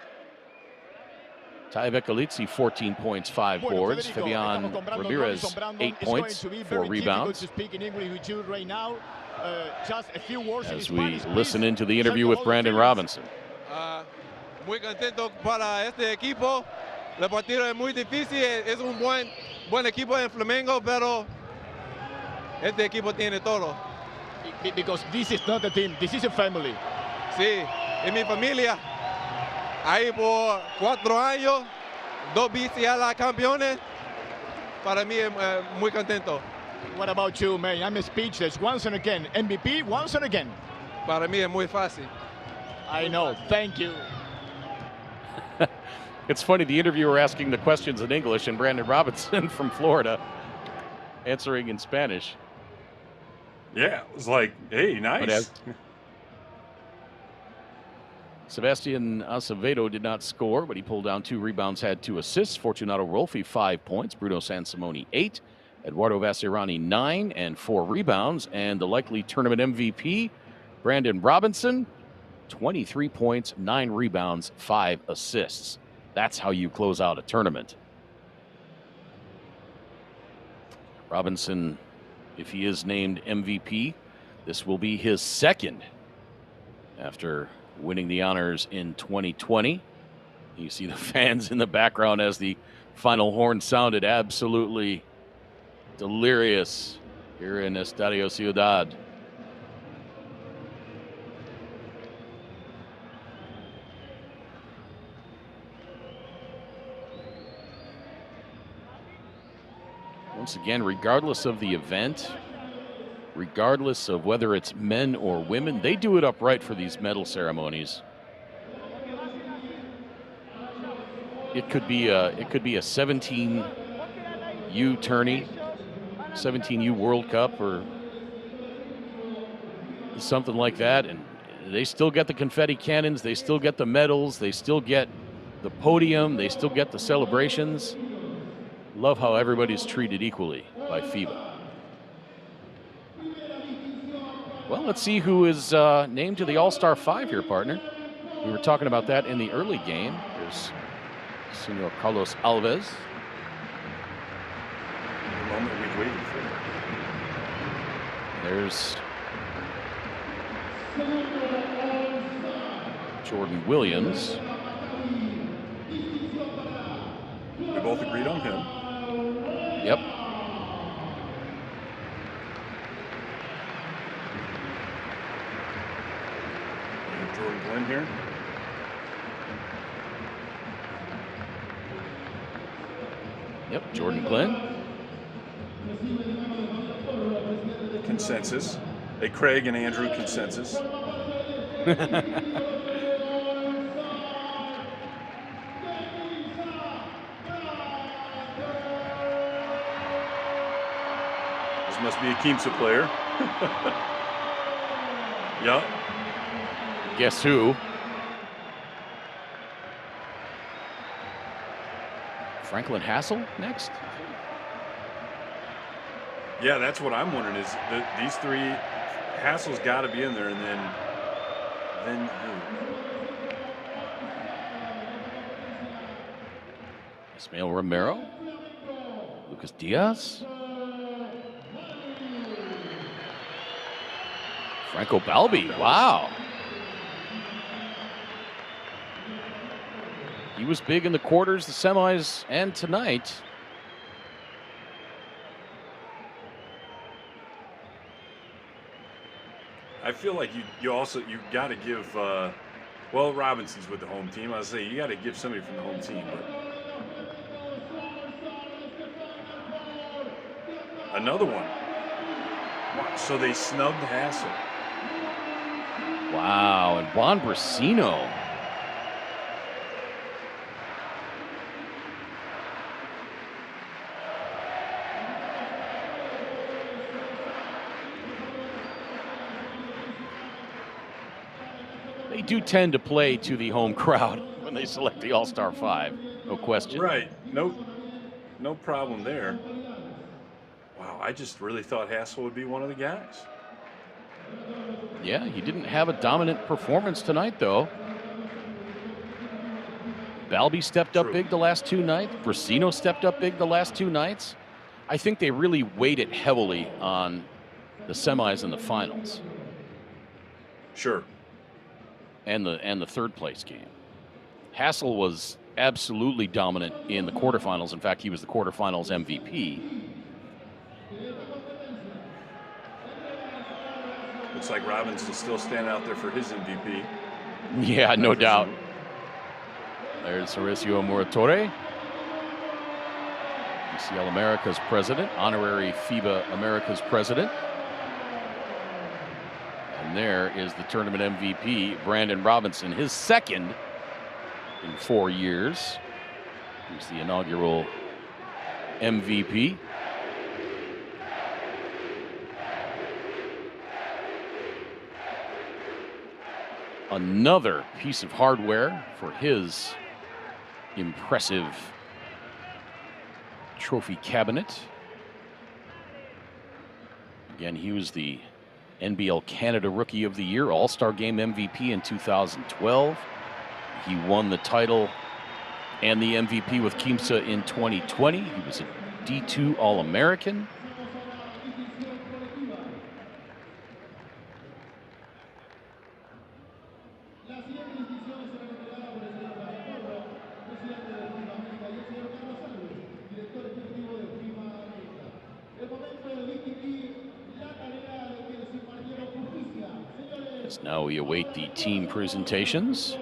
Tai Vecchalizzi, 14 points, 5 boards. Fabian Ramirez, 8 points, 4 rebounds. As we listen into the interview with Brandon Robinson. Muy contento para este equipo. El partido es muy difícil. Es un buen equipo en Flamengo, pero este equipo tiene todo. Because this is not a team, this is a family. Sí, es mi familia. Ahí por 4 años, 2 veces a la campeones. Para mí es muy contento. What about you, man? I'm speechless. Once and again, MVP, once and again. Para mí es muy fácil. I know. Thank you. It's funny, the interviewer asking the questions in English and Brandon Robinson from Florida answering in Spanish. Yeah, it was like, hey, nice. Sebastian Acevedo did not score, but he pulled down 2 rebounds, had 2 assists. Fortunato Rolfi, 5 points. Bruno Sansimoni, 8. Eduardo Vassirani, 9 and 4 rebounds. And the likely tournament MVP, Brandon Robinson, 23 points, 9 rebounds, 5 assists. That's how you close out a tournament. Robinson, if he is named MVP, this will be his second after winning the honors in 2020. You see the fans in the background as the final horn sounded. Absolutely delirious here in Estadio Ciudad. Once again, regardless of the event, regardless of whether it's men or women, they do it upright for these medal ceremonies. It could be a 17U tourney, 17U World Cup, or something like that, and they still get the confetti cannons, they still get the medals, they still get the podium, they still get the celebrations. Love how everybody's treated equally by FIBA. Well, let's see who is named to the All-Star 5 here, partner. We were talking about that in the early game. There's Senor Carlos Alves. The moment we've waited for. There's Jordan Williams. We both agreed on him. Yep. And Jordan Glenn here. Yep, Jordan Glenn. Consensus. A Craig and Andrew consensus. This must be a Quimsa player. Yeah. Guess who? Franklin Hassel next? Yeah, that's what I'm wondering is these three, Hassel's got to be in there, and then who? Ismael Romero? Lucas Diaz? Franco Balbi, wow. He was big in the quarters, the semis, and tonight. I feel like you got to give. Well, Robinson's with the home team. I was saying you got to give somebody from the home team, but another one. Wow, so they snubbed Hassel. Wow, and Juan Brasino. They do tend to play to the home crowd when they select the All-Star 5, no question. Right. No problem there. Wow, I just really thought Hassel would be one of the guys. Yeah, he didn't have a dominant performance tonight, though. Balbi stepped up big the last two nights. Brasino stepped up big the last two nights. I think they really weighted heavily on the semis and the finals. Sure. And the third place game. Hassel was absolutely dominant in the quarterfinals. In fact, he was the quarterfinals MVP. Looks like Robinson's still standing out there for his MVP. Yeah, no doubt. There's Horacio Muratore, UCL America's president, honorary FIBA America's president. And there is the tournament MVP, Brandon Robinson, his second in 4 years. He's the inaugural MVP. Another piece of hardware for his impressive trophy cabinet. Again, he was the NBL Canada Rookie of the Year, All-Star Game MVP in 2012. He won the title and the MVP with Quimsa in 2020. He was a D2 All-American. Now we await the team presentations.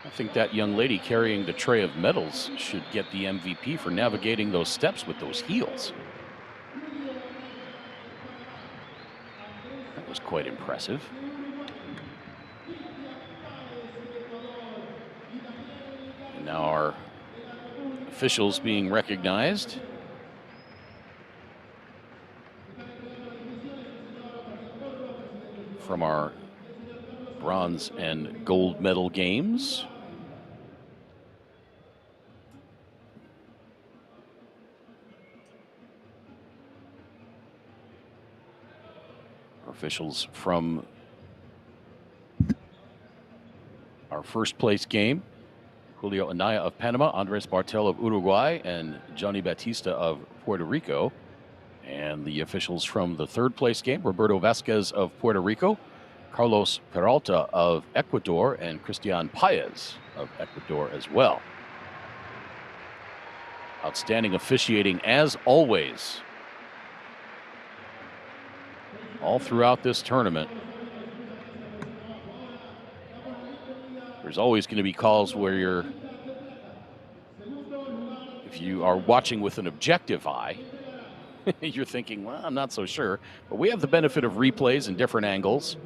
I think that young lady carrying the tray of medals should get the MVP for navigating those steps with those heels. That was quite impressive. And now our officials being recognized. From our bronze and gold medal games. Officials from our first place game: Julio Anaya of Panama, Andres Bartel of Uruguay, and Johnny Batista of Puerto Rico. And the officials from the third place game: Roberto Vasquez of Puerto Rico, Carlos Peralta of Ecuador, and Cristian Paez of Ecuador as well. Outstanding officiating as always. All throughout this tournament. There's always going to be calls where if you are watching with an objective eye, you're thinking, well, I'm not so sure. But we have the benefit of replays and different angles.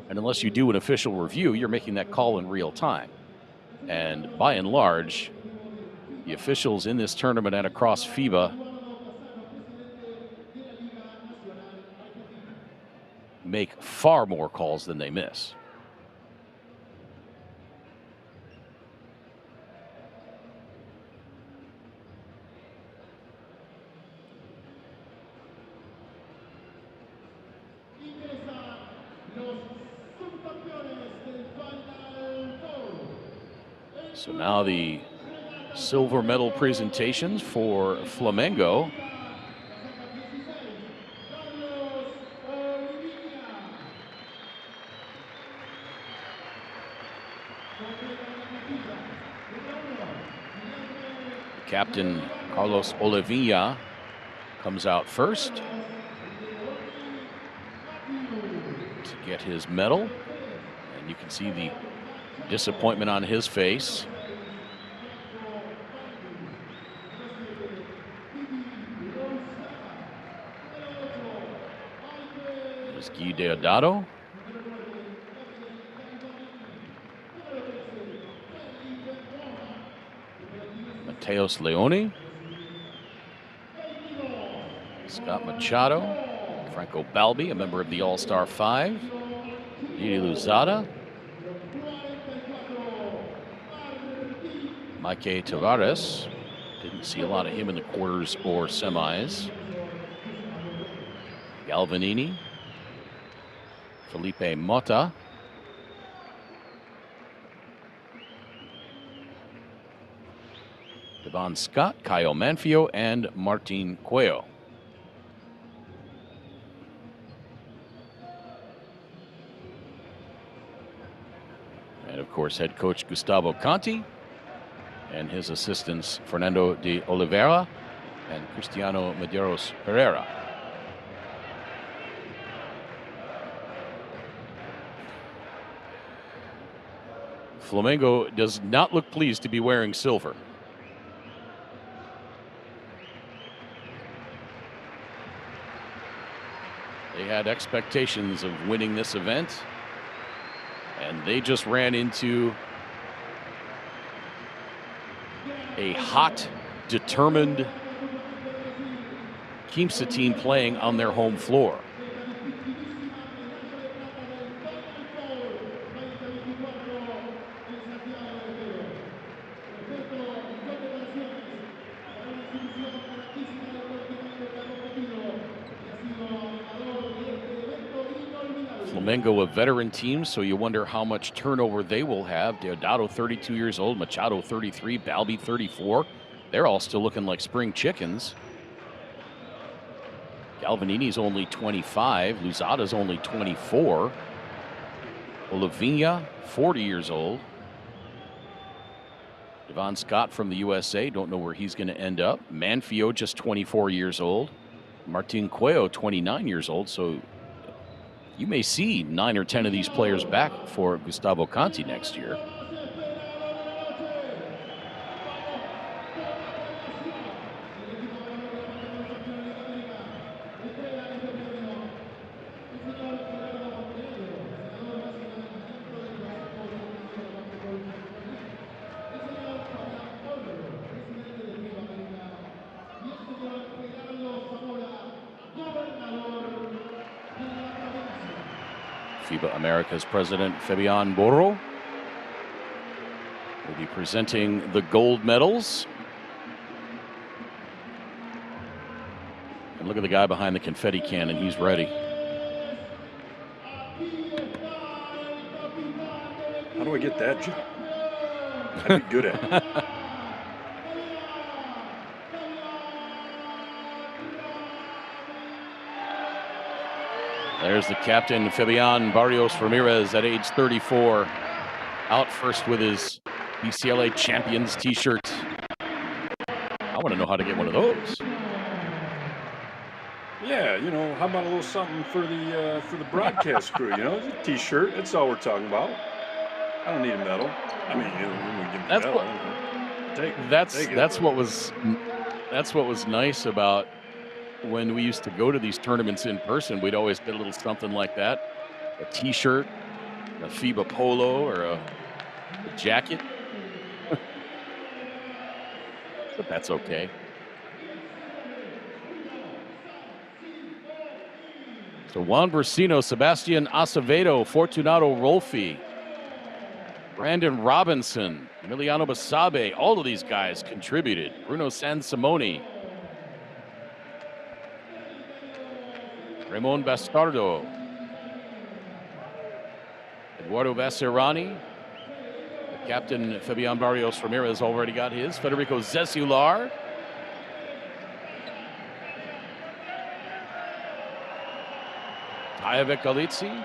And unless you do an official review, you're making that call in real time. And by and large, the officials in this tournament and across FIBA make far more calls than they miss. So now the silver medal presentations for Flamengo. Captain Carlos Oliveira comes out first to get his medal. And you can see the disappointment on his face. There's Guy Deodato. Mateus Leone, Scott Machado, Franco Balbi, a member of the All-Star 5, Didi Luzada, Mike Tavares, didn't see a lot of him in the quarters or semis, Galvanini, Felipe Mota, Devon Scott, Caio Manfio, and Martin Cuello. And of course, head coach Gustavo Conti and his assistants Fernando de Oliveira and Cristiano Medeiros Pereira. Flamengo does not look pleased to be wearing silver. They had expectations of winning this event, and they just ran into a hot, determined Quimsa team playing on their home floor. Flamengo, a veteran team, so you wonder how much turnover they will have. Deodato, 32 years old, Machado, 33, Balbi, 34. They're all still looking like spring chickens. Galvanini's only 25, Luzada's only 24. Olivinha, 40 years old. Devon Scott from the USA, don't know where he's going to end up. Manfio, just 24 years old. Martin Cuello, 29 years old. So you may see 9 or 10 of these players back for Gustavo Conti next year. FIBA America's president, Fabian Borro, will be presenting the gold medals. And look at the guy behind the confetti cannon. He's ready. How do I get that job? I'd be good at it. There's the captain, Fabian Barrios Ramirez, at age 34. Out first with his BCLA Champions t-shirt. I want to know how to get one of those. Yeah, you know, how about a little something for the broadcast crew? You know, it's a t-shirt. That's all we're talking about. I don't need a medal. I mean, you know, when we give me a medal, take it. That's what was nice about when we used to go to these tournaments in person. We'd always get a little something like that, a t-shirt, a FIBA polo, or a jacket. But that's okay. So Juan Brasino, Sebastian Acevedo, Fortunato Rolfi, Brandon Robinson, Emiliano Basabe, all of these guys contributed. Bruno Sansimoni, Ramon Bastardo, Eduardo Vasserani, the captain Fabian Barrios Ramirez already got his, Federico Zesular, Ayavek Galitzi,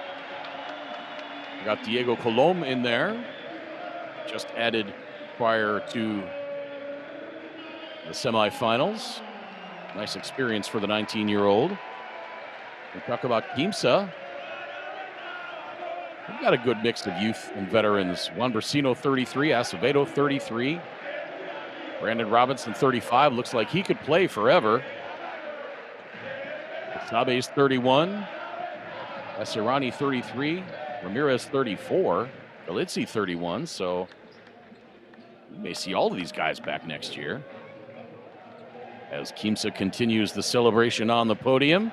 got Diego Colom in there, just added prior to the semifinals. Nice experience for the 19-year-old. We talk about Quimsa. We've got a good mix of youth and veterans. Juan Brasino, 33. Acevedo, 33. Brandon Robinson, 35. Looks like he could play forever. Sabe's 31. Esirani, 33. Ramirez, 34. Galitzi, 31. So we may see all of these guys back next year as Quimsa continues the celebration on the podium.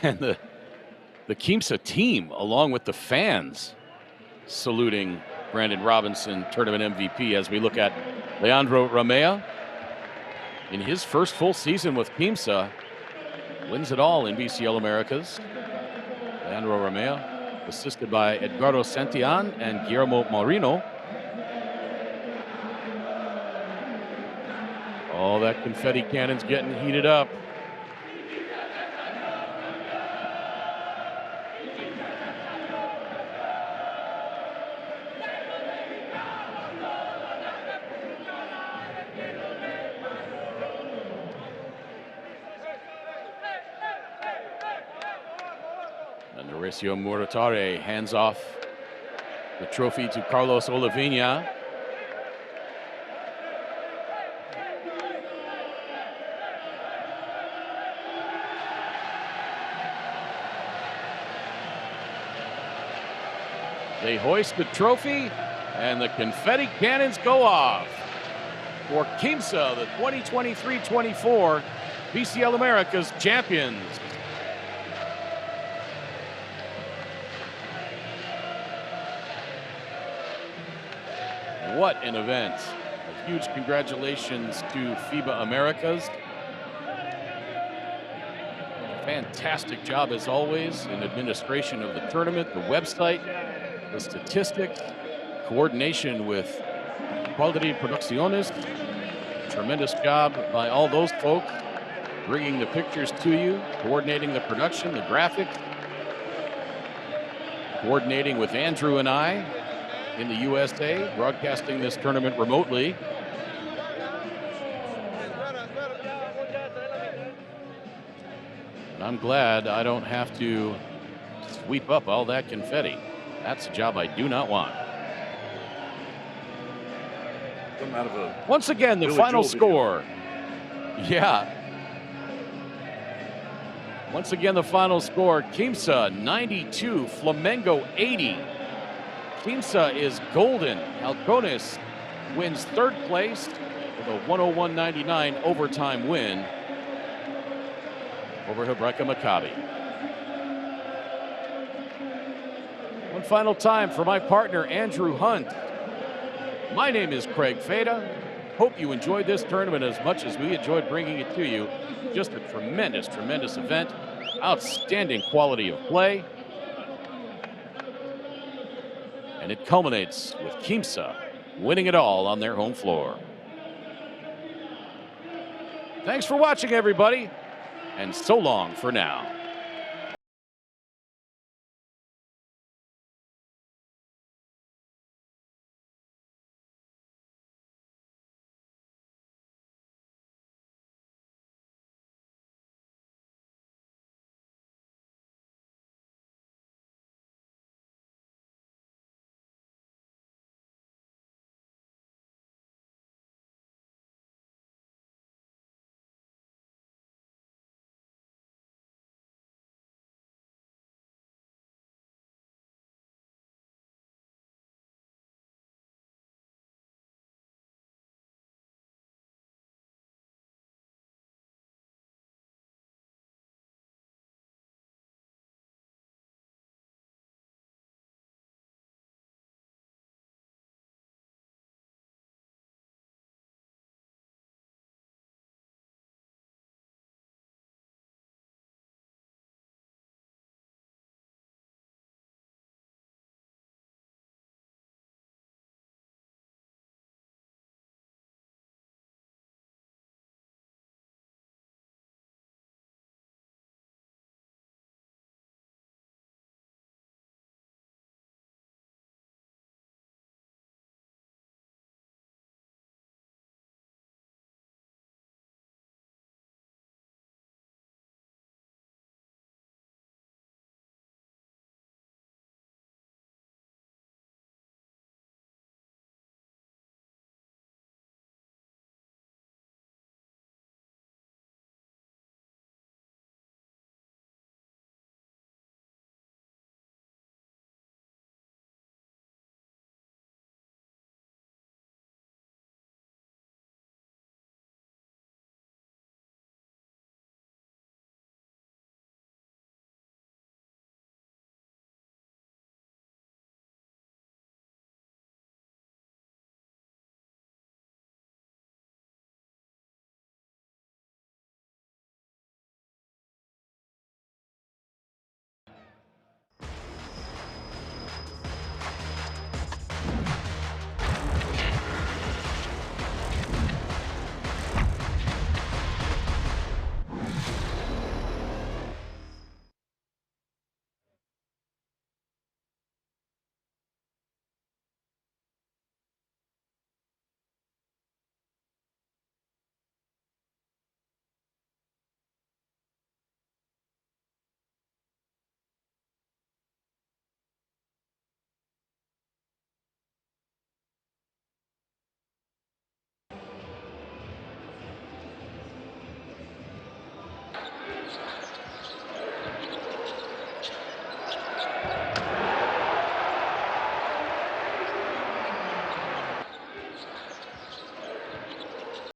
And the Quimsa team, along with the fans, saluting Brandon Robinson, tournament MVP, as we look at Leandro Ramea. In his first full season with Quimsa, wins it all in BCL Americas. Leandro Ramea, assisted by Edgardo Santillan and Guillermo Marino. All that confetti cannon's getting heated up. Mauricio Muratare hands off the trophy to Carlos Olivinha. They hoist the trophy and the confetti cannons go off for Quimsa, the 2023-24 BCL Americas champions. What an event. A huge congratulations to FIBA Americas. Fantastic job as always in administration of the tournament, the website, the statistics, coordination with Quality Producciones. Tremendous job by all those folks bringing the pictures to you, coordinating the production, the graphics, coordinating with Andrew and I in the USA, broadcasting this tournament remotely. And I'm glad I don't have to sweep up all that confetti. That's a job I do not want. Come out of a Once again, the Billy final Joel video. score. Yeah. Once again, the final score, Quimsa 92, Flamengo 80. Quimsa is golden. Halcones wins third place with a 101.99 overtime win over Hebreka Maccabi. One final time for my partner, Andrew Hunt. My name is Craig Feda. Hope you enjoyed this tournament as much as we enjoyed bringing it to you. Just a tremendous, tremendous event. Outstanding quality of play. And it culminates with Quimsa winning it all on their home floor. Thanks for watching, everybody, and so long for now.